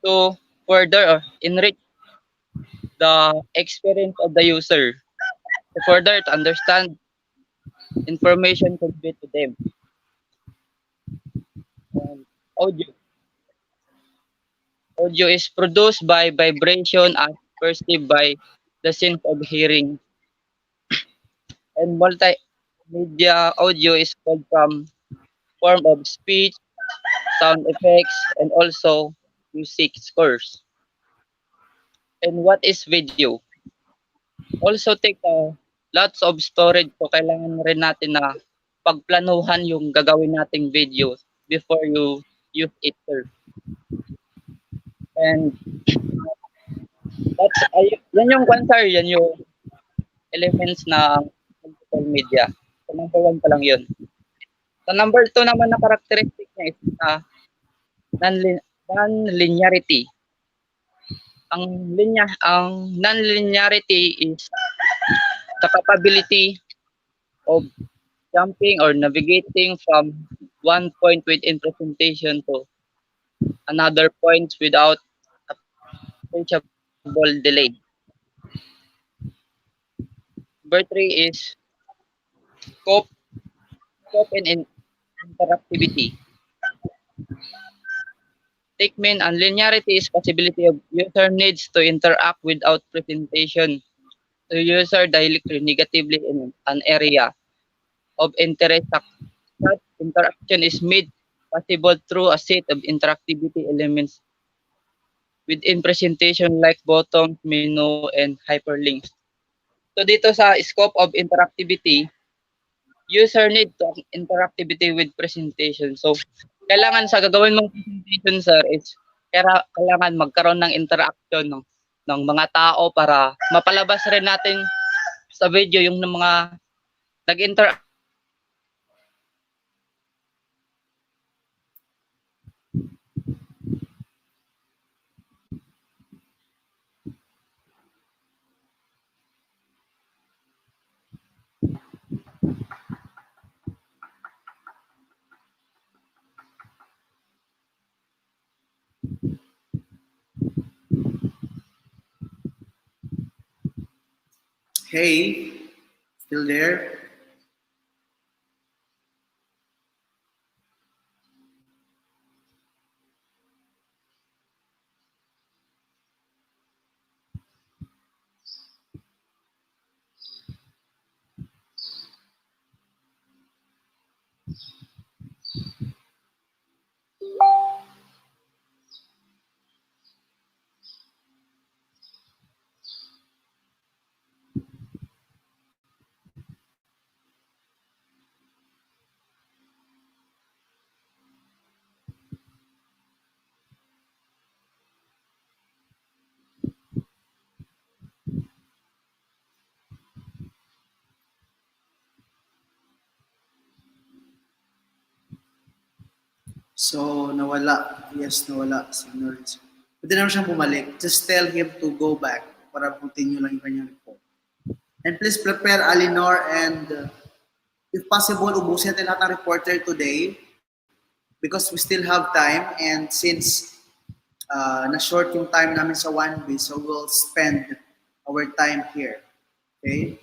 to further enrich the experience of the user, to further to understand information conveyed to them. Audio. Audio is produced by vibration as perceived by the sense of hearing. And multimedia audio is called from form of speech, sound effects, and also music scores. And what is video? Also take lots of storage, so kailangan rin natin na pagplanuhan yung gagawin nating video before you use it, sir. And yan yung sir, yan yung elements na social media. So number 1 pa lang yun. So number 2 naman na characteristic niya is non-linearity. Ang non-linearity is the capability of jumping or navigating from one point within presentation to another point without appreciable delay. Number 3 is scope and interactivity. Statement and linearity is possibility of user needs to interact without presentation to user directly negatively in an area of interest. Such interaction is made possible through a set of interactivity elements within presentation like buttons, menu, and hyperlinks. So dito sa scope of interactivity, user need to interactivity with presentation. So kailangan sa gagawin mong presentation, sir, is kailangan magkaroon ng interaction ng mga tao para mapalabas rin natin sa video yung mga nag-interact. Hey, still there? So, nawala. Yes, nawala. Signal. Pwede naman siyang bumalik. Just tell him to go back para continue lang yung kanyang report. And please prepare Alinor and if possible, ubusin natin lahat ng reporter today because we still have time and since na-short yung time namin sa 1B, so we'll spend our time here. Okay?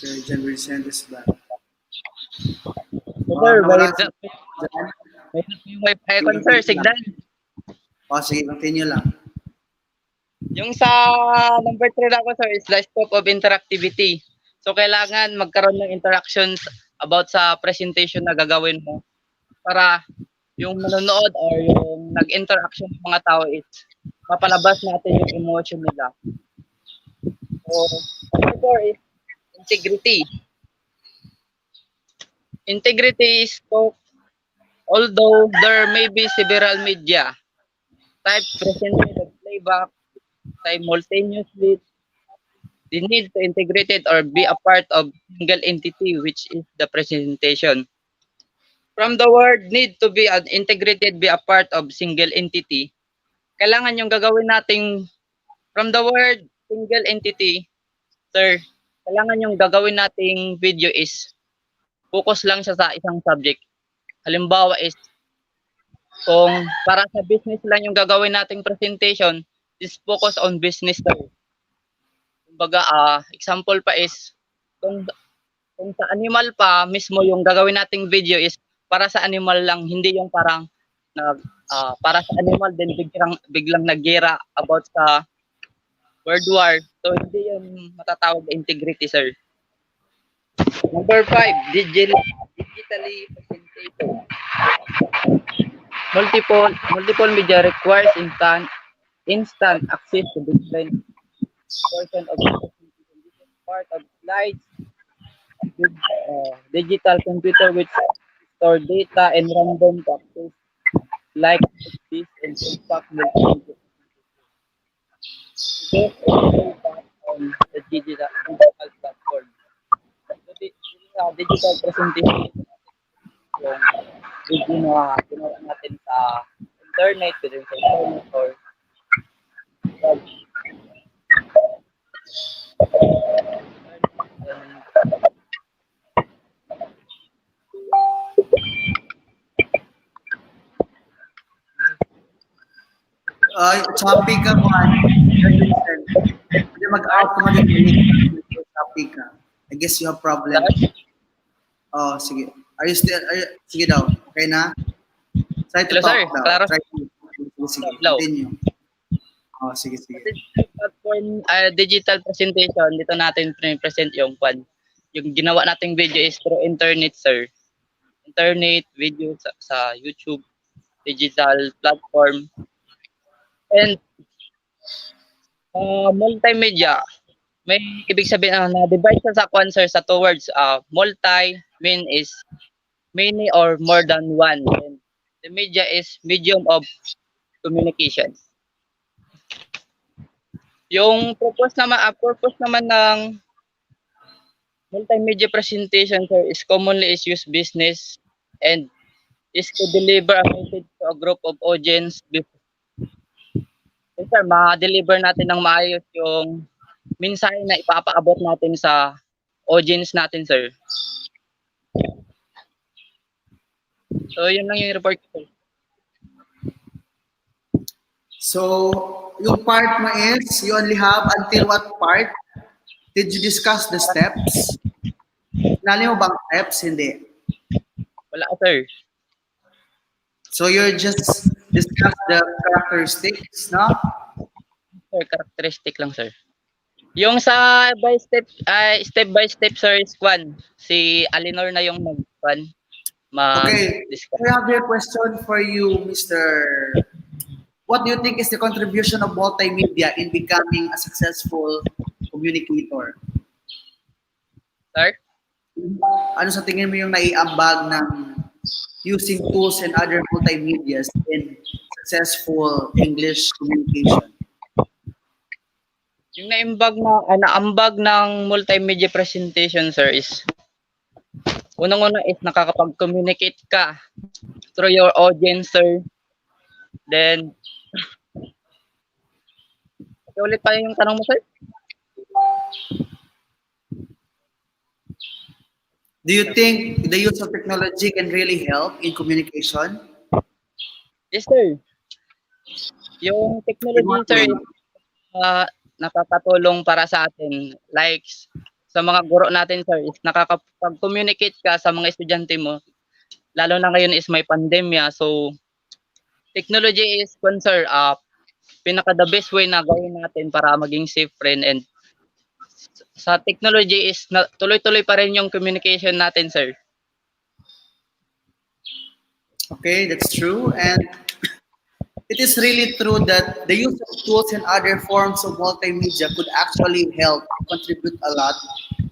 Mr. John Vincent is back. So, sir, nawala may, si John. may wifi kon, sir, signal. O, sige, continue lang. Yung sa number 3 ako, sir, is the scope of interactivity. So, kailangan magkaroon ng interactions about sa presentation na gagawin mo para yung manonood or yung nag-interaction ng mga tao is mapalabas natin yung emotion nila. So, number 4 is integrity. Integrity is spoke, although there may be several media types presented as playback, simultaneously, they need to integrate it or be a part of single entity, which is the presentation. From the word need to be integrated, be a part of single entity, kailangan yung gagawin nating from the word single entity, sir, kailangan yung gagawin nating video is focus lang siya sa isang subject. Halimbawa is kung para sa business lang yung gagawin nating presentation, is focus on business sir. Kumbaga, example pa is kung sa animal pa mismo yung gagawin nating video is para sa animal lang, hindi yung parang para sa animal din biglang naggera about sa world war. So hindi yung matatawag na integrity, sir. Number 5, digitally presentation. Multiple media requires instant access to different portion of the presentation. This is part of slides with digital computer which store data and random access like this and impact multiple. This is on the digital platform. So this is a digital presentation yung video na ginawa natin sa internet, within sa internet or Choppy ka man. Hindi mag-out ka man. Choppy ka. I guess you have problem. Oh, sige. Sige daw. Okay na? Try to Hello, talk sir. daw. Claro. Try to. Sige, Hello. continue. Oh, sige. Platform digital presentation, dito natin present yung ginawa nating video is through internet, sir. Internet, video sa YouTube, digital platform. And multimedia, may ibig sabihin na-divide sa sir sa two words. Multi mean is many or more than one. And the media is medium of communication. Yung purpose naman ng multimedia presentation, sir, is commonly is used business and is to deliver a message to a group of audience. Yes, sir, ma-deliver natin ng maayos yung mensahe na ipapaabot natin sa audience natin, sir. So, yun lang yung report ko, sir. So, yung part mo is, you only have until what part? Did you discuss the steps? Nali mo bang steps? Hindi. Wala, sir. So, you're just discuss the characteristics, no? Sir, characteristic lang, sir. Yung sa step by step, sir, is si Alinor na yung Okay, discuss. I have a question for you, Mr. What do you think is the contribution of multimedia in becoming a successful communicator? Sir? Ano sa tingin mo yung naiambag ng using tools and other multimedias in successful English communication? Yung naambag ng multimedia presentation, sir, is unang-una is nakakapag-communicate ka through your audience, sir. Then, ulit pa yung tanong mo, sir? Do you think the use of technology can really help in communication? Yes, sir. Yung technology, sir, nakakatulong para sa atin. Like, sa mga guro natin, sir, is nakakapag-communicate ka sa mga estudyante mo. Lalo na ngayon is may pandemya. So, technology is, sir, pinaka the best way na gawin natin para maging safe friend, and sa technology is tuloy-tuloy pa rin yung communication natin, sir. Okay, that's true. And it is really true that the use of tools and other forms of multimedia could actually help contribute a lot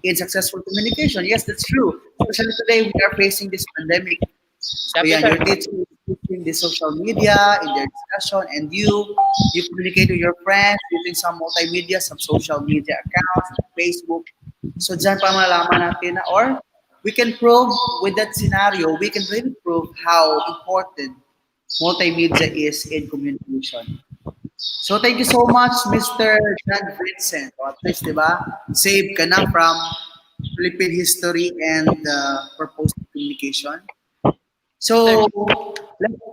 in successful communication. Yes, that's true. Especially today, we are facing this pandemic. So Copy, yeah, sir. your teacher is using the social media in their discussion, and you communicate with your friends using some multimedia, some social media accounts, like Facebook. So dyan pa malalaman natin na, or we can prove with that scenario, we can really prove how important multimedia is in communication. So thank you so much, Mr. John Vincent. O at least, di ba, save ka na from Philippine history and purpose of communication. So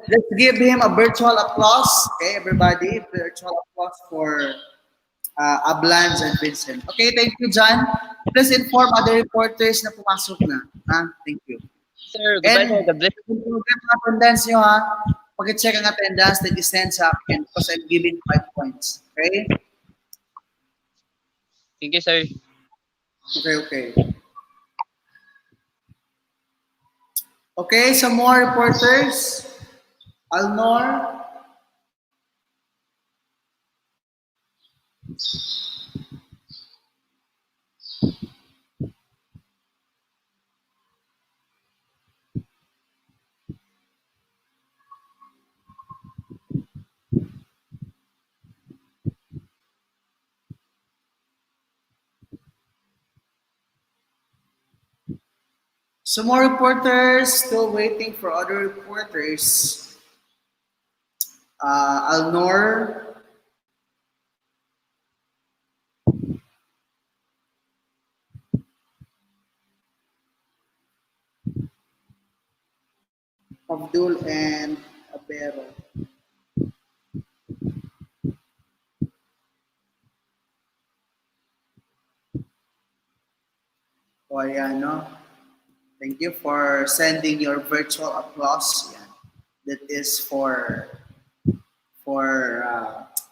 let's give him a virtual applause. Okay, everybody, virtual applause for Ablans and Vincent. Okay, thank you, John. Please inform other reporters na pumasok na. Ha? Thank you. Sir, goodbye, sir. And God bless. kung program ang attendance nyo, ha, pag-check ang attendance, then send sa akin because I'm giving 5 points. Okay? Thank you, sir. Okay. Okay, some more reporters. Alnor. Some more reporters, still waiting for other reporters. Alnor. Abdul and Abero. O ayan, no? Thank you for sending your virtual applause. Yan. That is for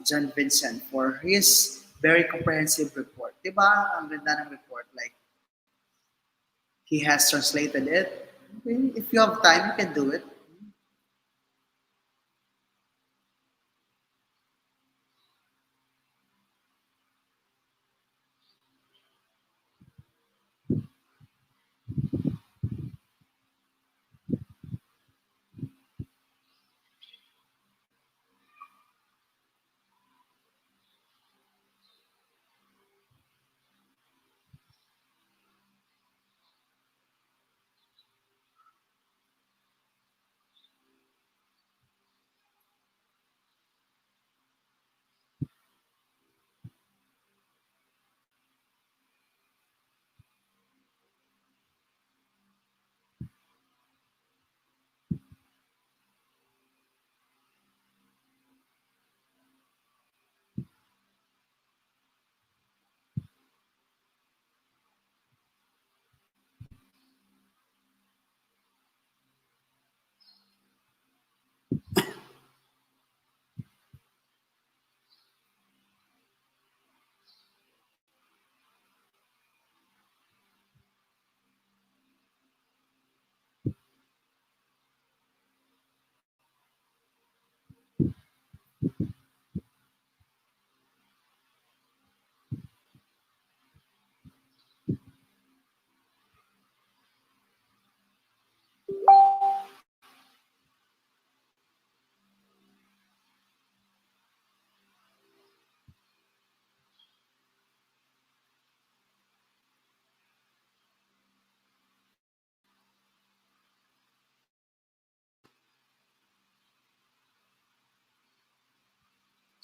John Vincent for his very comprehensive report. Diba? Ang ganda ng report. Like, he has translated it. Okay, if you have time, you can do it.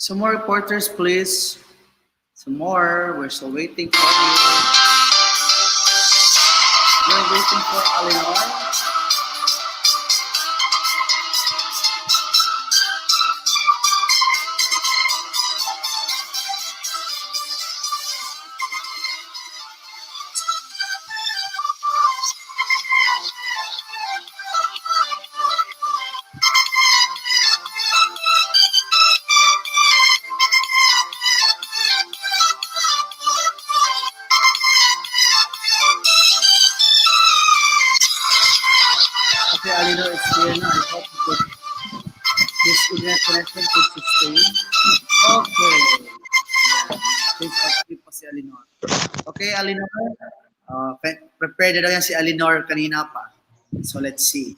Some more reporters, please. Some more. We're still waiting for you. We're waiting for Eleanor. it's here now. I hope you could, this internet connection could sustain. Okay. Please active pa si Alinor. Okay, Alinor. Prepared na daw yan si Alinor kanina pa. So let's see.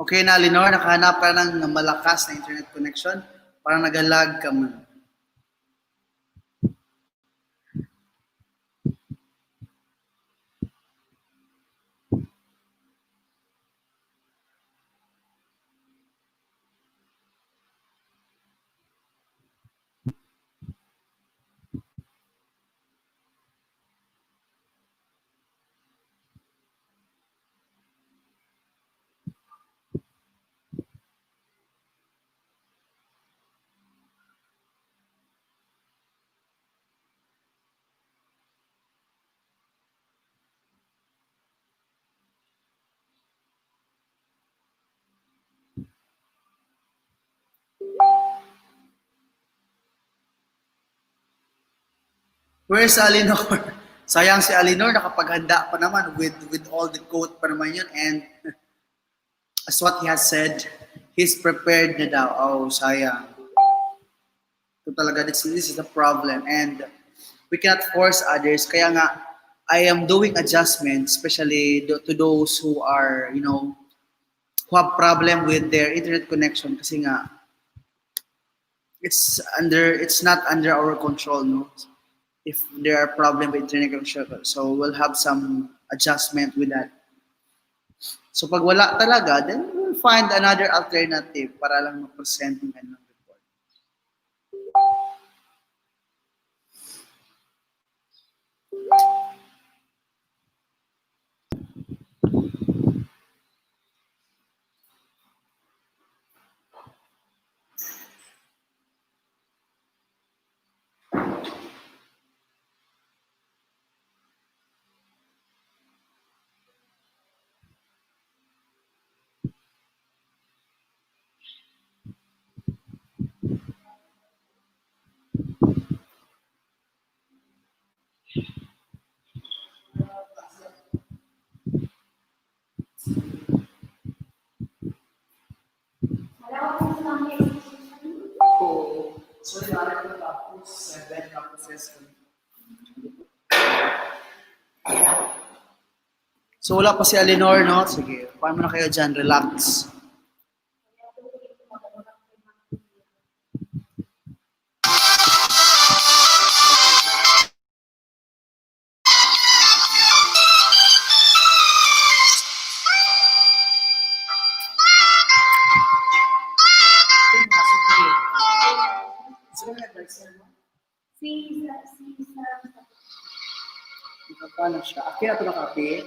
Okay na, Alinor, nakahanap ka ng malakas na internet connection. Parang nagalag ka man. Where's Alinor? Sayang si Alinor, nakapaghanda pa naman with all the quote pa naman yun. And as what he has said, he's prepared na daw. Oh, sayang. Ito talaga, this is the problem. And we cannot force others. Kaya nga, I am doing adjustments, especially to those who are, who have problem with their internet connection. Kasi nga, it's not under our control, no? If there are problem with internet connection. So we'll have some adjustment with that. So pag wala talaga, then we'll find another alternative para lang ma-present yung report. So, nalala ko tapos 7 tapos So, wala pa si Alinor, no? Sige, paano na kayo dyan? Relax. Paano siya? Akin na ito na kape.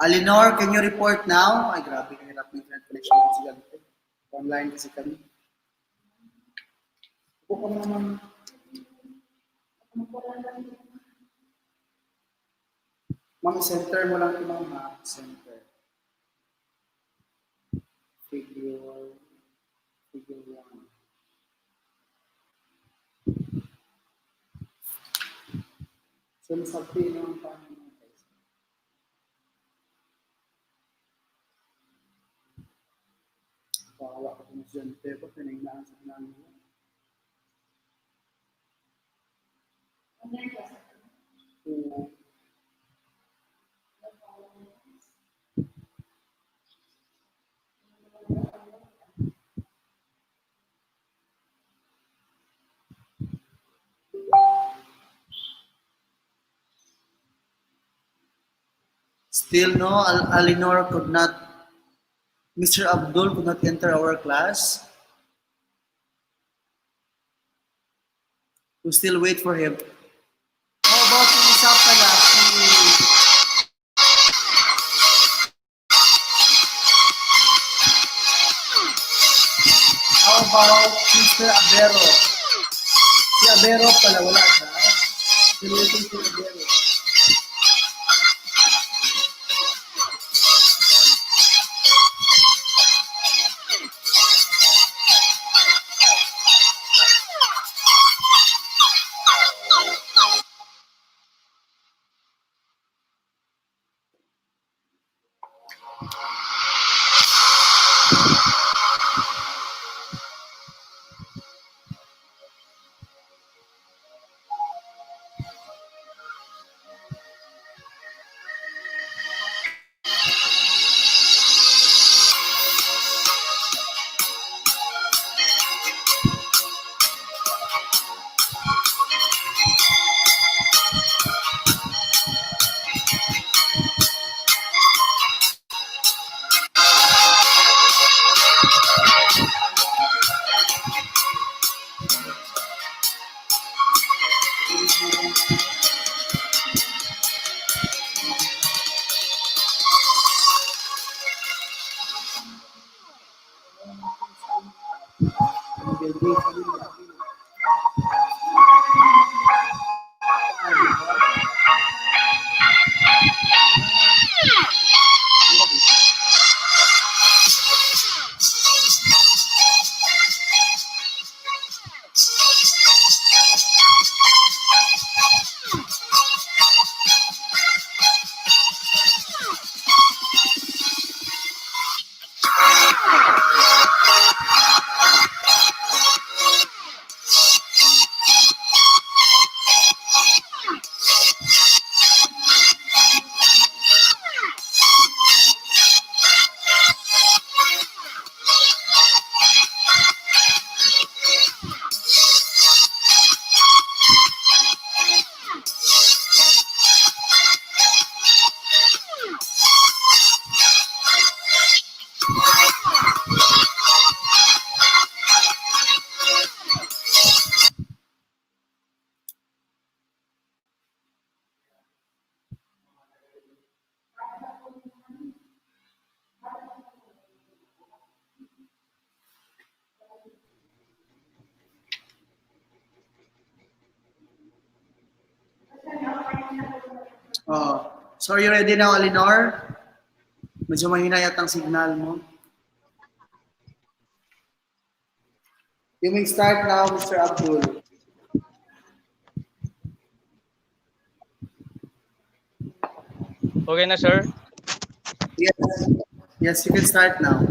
Alinor, can you report now? Ay, grabe, kahirap ng internet connection kasi ganito. Online kasi kami. Ako pa naman. Ma'am, center mo lang ito, ma'am. Center. Figure 1. So, nasabi naman paano mo. Bawa ko ng estudyante ko, pinaglaan sa namin. So, Still no, Alinor could not, Mr. Abdul could not enter our class. We still wait for him. How about yung isa pala, how about Mr. Abero? Si Abero pala, wala siya. Still waiting for Abero. Oh. So are you ready now, Alinor? Medyo mahina yata ang signal mo. You may start now, Mr. Abdul. Okay na, sir? Yes. Yes, you can start now.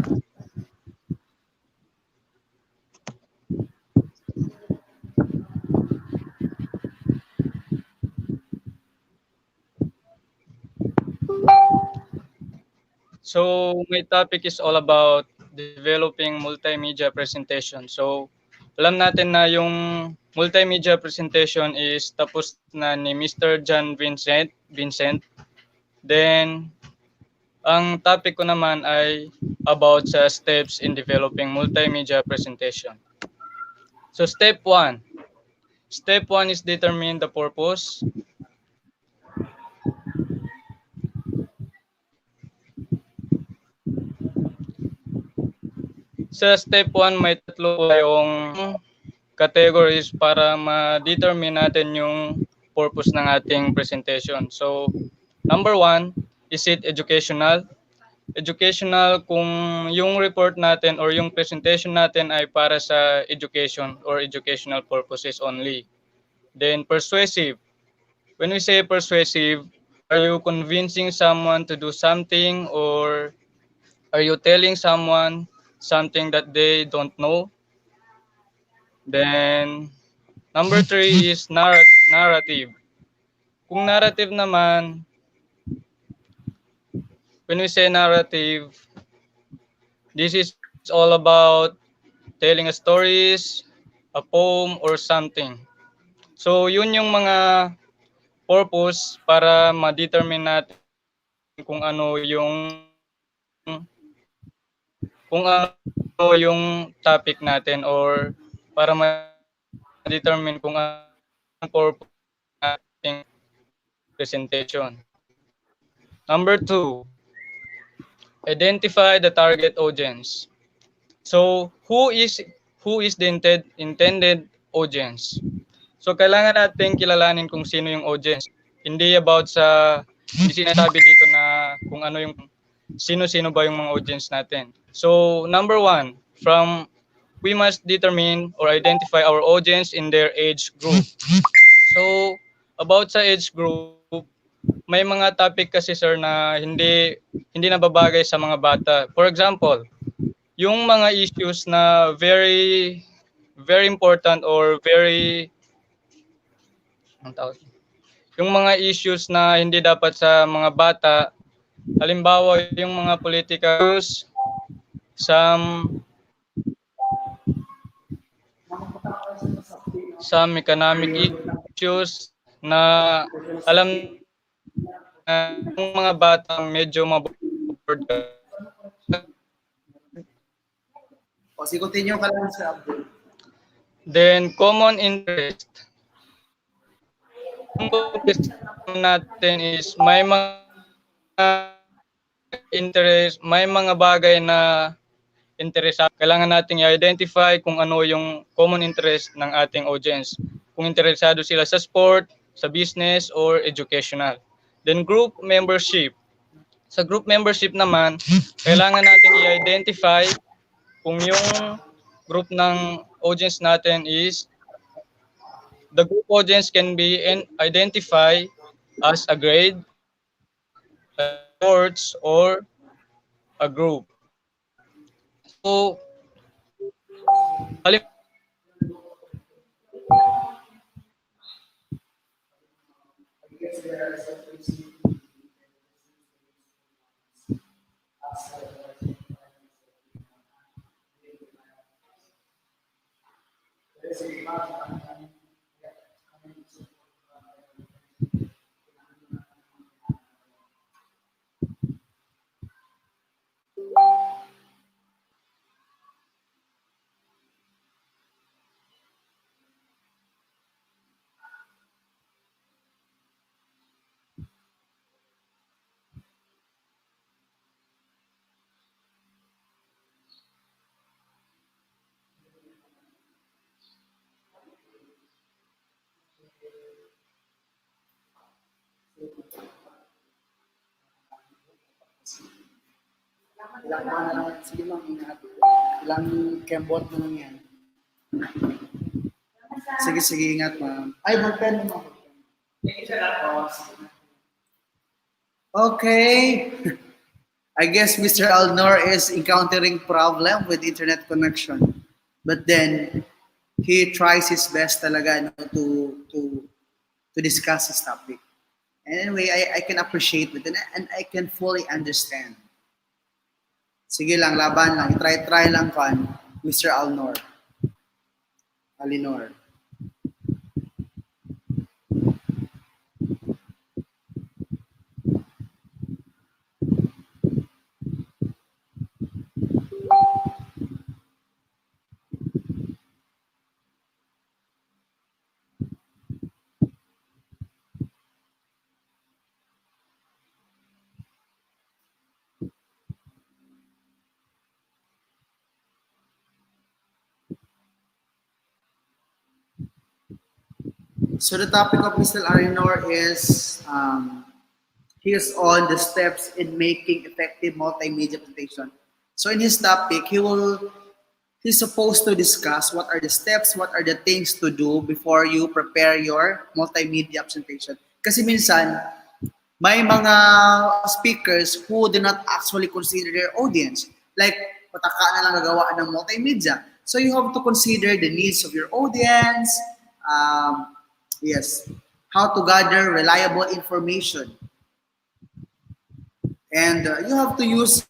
So my topic is all about developing multimedia presentation. So alam natin na yung multimedia presentation is tapos na ni Mr. John Vincent. Then ang topic ko naman ay about sa steps in developing multimedia presentation. So step 1. Step 1 is determine the purpose. Sa step 1, may tatlo tayong categories para ma-determine natin yung purpose ng ating presentation. So, number 1, is it educational? Educational kung yung report natin or yung presentation natin ay para sa education or educational purposes only. Then, persuasive. When we say persuasive, are you convincing someone to do something or are you telling someone something that they don't know? Then, number 3 is narrative. Kung narrative naman, when we say narrative, this is all about telling a stories, a poem, or something. So, yun yung mga purpose para ma-determine natin kung ano yung topic natin or para ma-determine kung ang purpose ng ating presentation. Number 2, identify the target audience. So, who is the intended audience? So, kailangan natin kilalanin kung sino yung audience. Hindi about hindi sinasabi dito na kung ano yung sino-sino ba yung mga audience natin. So, number 1, we must determine or identify our audience in their age group. So, about sa age group, may mga topic kasi sir na hindi nababagay sa mga bata. For example, yung mga issues na very important or yung mga issues na hindi dapat sa mga bata, halimbawa yung mga political issues, some economic issues na alam ng mga batang medyo maboboard. O, sige, continue ka lang sa Abdul. Then, common interest. Ang interest natin is may mga interest, may mga bagay na interest. Kailangan nating i-identify kung ano yung common interest ng ating audience. Kung interesado sila sa sport, sa business, or educational. Then, group membership. Sa group membership naman, kailangan natin i-identify kung yung group ng audience natin is the group audience can be identified as a grade, a sports, or a group. So, Ilang mga lang, sige lang, ingat. Ilang kembot na lang yan. Sige, ingat ma'am. Ay, mag-pen mo. Okay. I guess Mr. Alnor is encountering problem with internet connection. But then, he tries his best talaga to discuss this topic. And anyway, I can appreciate it and I can fully understand. Sige lang, laban lang. Try lang kan, Mr. Alinor. So the topic of Mr. Alinor is he is on the steps in making effective multimedia presentation. So in his topic, he's supposed to discuss what are the steps, what are the things to do before you prepare your multimedia presentation. Kasi minsan, may mga speakers who do not actually consider their audience. Like, pataka na lang gagawa ng multimedia. So you have to consider the needs of your audience, yes, how to gather reliable information. And you have to use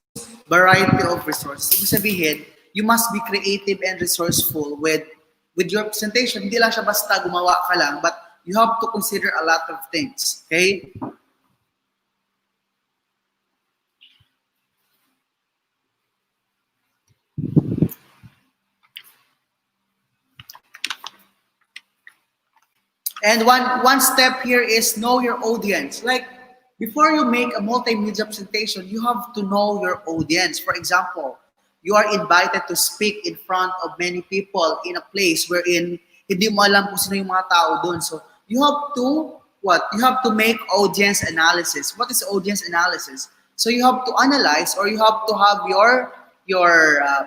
variety of resources. Ibig sabihin, you must be creative and resourceful with your presentation. Hindi lang siya basta gumawa ka lang, but you have to consider a lot of things. Okay? And one step here is know your audience. Like before you make a multimedia presentation, you have to know your audience. For example, you are invited to speak in front of many people in a place wherein hindi mo alam kung sino yung mga tao doon. So you have to what? You have to make audience analysis. What is audience analysis? So you have to analyze, or you have to have your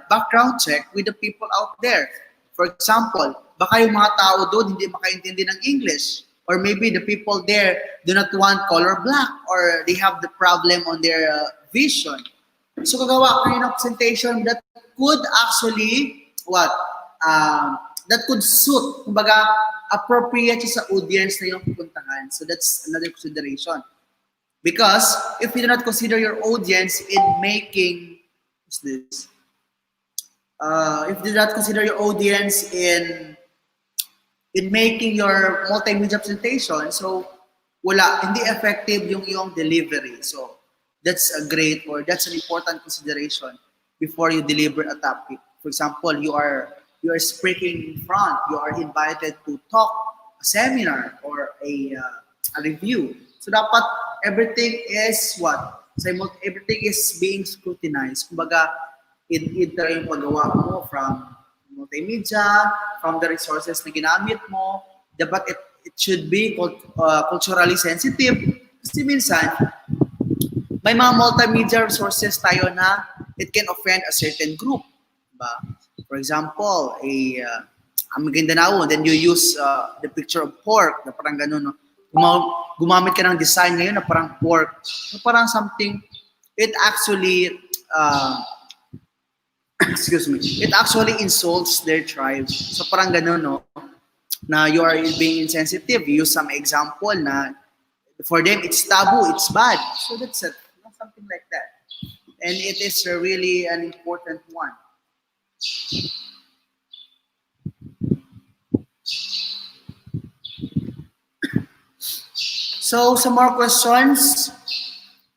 background check with the people out there. For example, baka yung mga tao doon hindi makaintindi ng English, or maybe the people there do not want color black, or they have the problem on their vision. So gagawa kayo ng presentation that could actually that could suit, kumbaga appropriate siya sa audience na yung pupuntahan. So that's another consideration. Because if you do not consider your audience in making, what's this? If you do not consider your audience in making your multimedia presentation, so hindi effective yung delivery. So that's a great, or that's an important consideration before you deliver a topic. For example, you are speaking in front, you are invited to talk a seminar or a review. So dapat everything is everything is being scrutinized. Kumbaga, either yung paggawa mo from multimedia, from the resources na ginamit mo, dapat it should be culturally sensitive. Kasi minsan, may mga multimedia resources tayo na it can offend a certain group. Diba? For example, ang Maguindanao, then you use the picture of pork, na parang ganun, no? Gumamit ka ng design ngayon na parang pork, na parang something, it actually, excuse me, it actually insults their tribe. So parang ganun, no? Na you are being insensitive. You use some example na for them, it's taboo, it's bad. So that's it, something like that. And it is really an important one. So some more questions.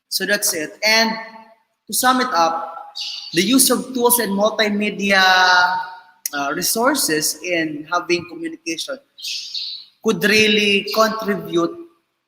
So that's it. And to sum it up, the use of tools and multimedia resources in having communication could really contribute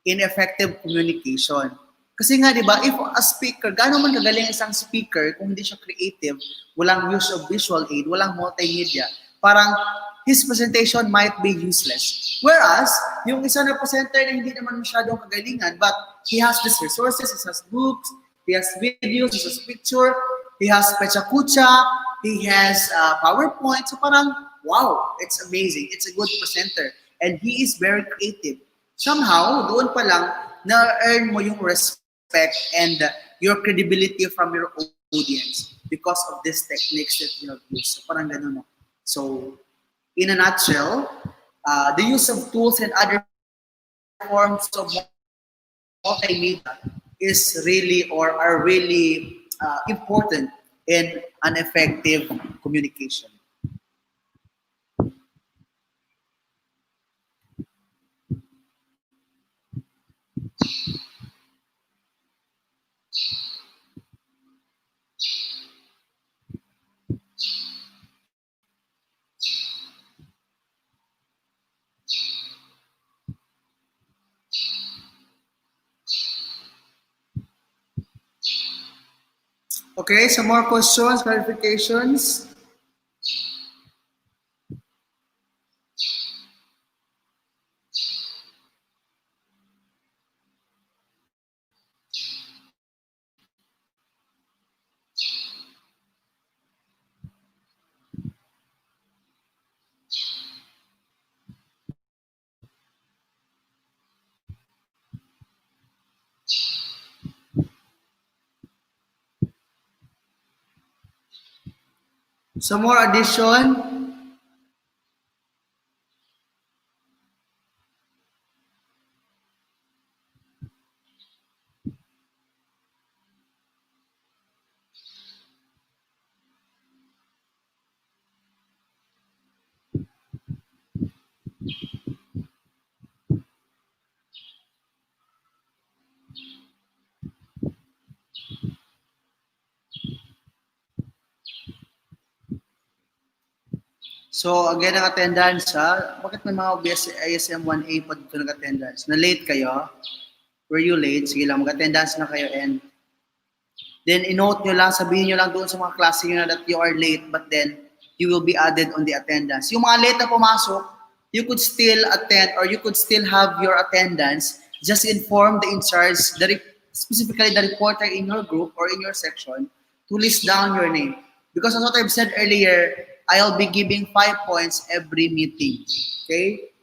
in effective communication. Kasi nga, di ba, if a speaker, gaano man kagaling isang speaker, kung hindi siya creative, walang use of visual aid, walang multimedia, parang his presentation might be useless. Whereas, yung isa na presenter na hindi naman masyadong kagalingan, but he has these resources, he has books, he has videos, he has picture, he has pecha kucha, he has PowerPoint, so parang, wow, it's amazing, it's a good presenter, and he is very creative. Somehow, doon pa lang, na-earn mo yung respect and your credibility from your audience because of these techniques that you have used. So parang ganun, no? So, in a nutshell, the use of tools and other forms of multimedia is really, or are really important in an effective communication. Okay, some more questions, clarifications. Some more addition. So, again, ang attendance, ha? Bakit may mga ISM 1A pa dito nag-attendance? Na-late kayo? Were you late? Sige lang, mag-attendance na kayo and then i-note nyo lang, sabihin nyo lang doon sa mga klase nyo na that you are late but then you will be added on the attendance. Yung mga late na pumasok, you could still attend or you could still have your attendance. Just inform the in-charge, specifically the reporter in your group or in your section to list down your name. Because as what I've said earlier, I'll be giving 5 points every meeting. Okay?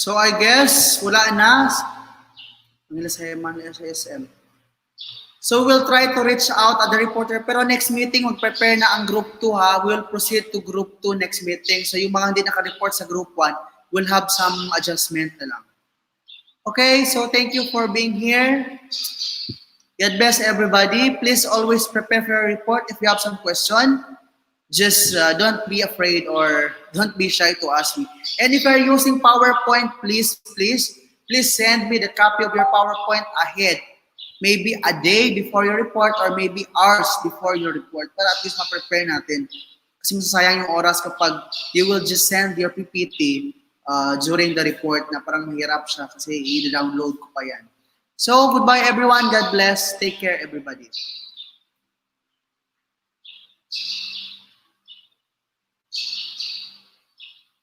So I guess wala na nila sa SSM. So we'll try to reach out at the reporter pero next meeting mag-prepare na ang group 2 ha. We'll proceed to group 2 next meeting. So yung mga hindi naka-report sa group 1, we'll have some adjustment na lang. Okay, so thank you for being here. God bless everybody. Please always prepare for your report if you have some question. Just don't be afraid or don't be shy to ask me. And if you're using PowerPoint, please send me the copy of your PowerPoint ahead. Maybe a day before your report or maybe hours before your report. Para at least ma-prepare natin. Kasi masasayang yung oras kapag you will just send your PPT during the report na parang mahirap siya kasi i-download ko pa yan. So, goodbye everyone. God bless. Take care everybody.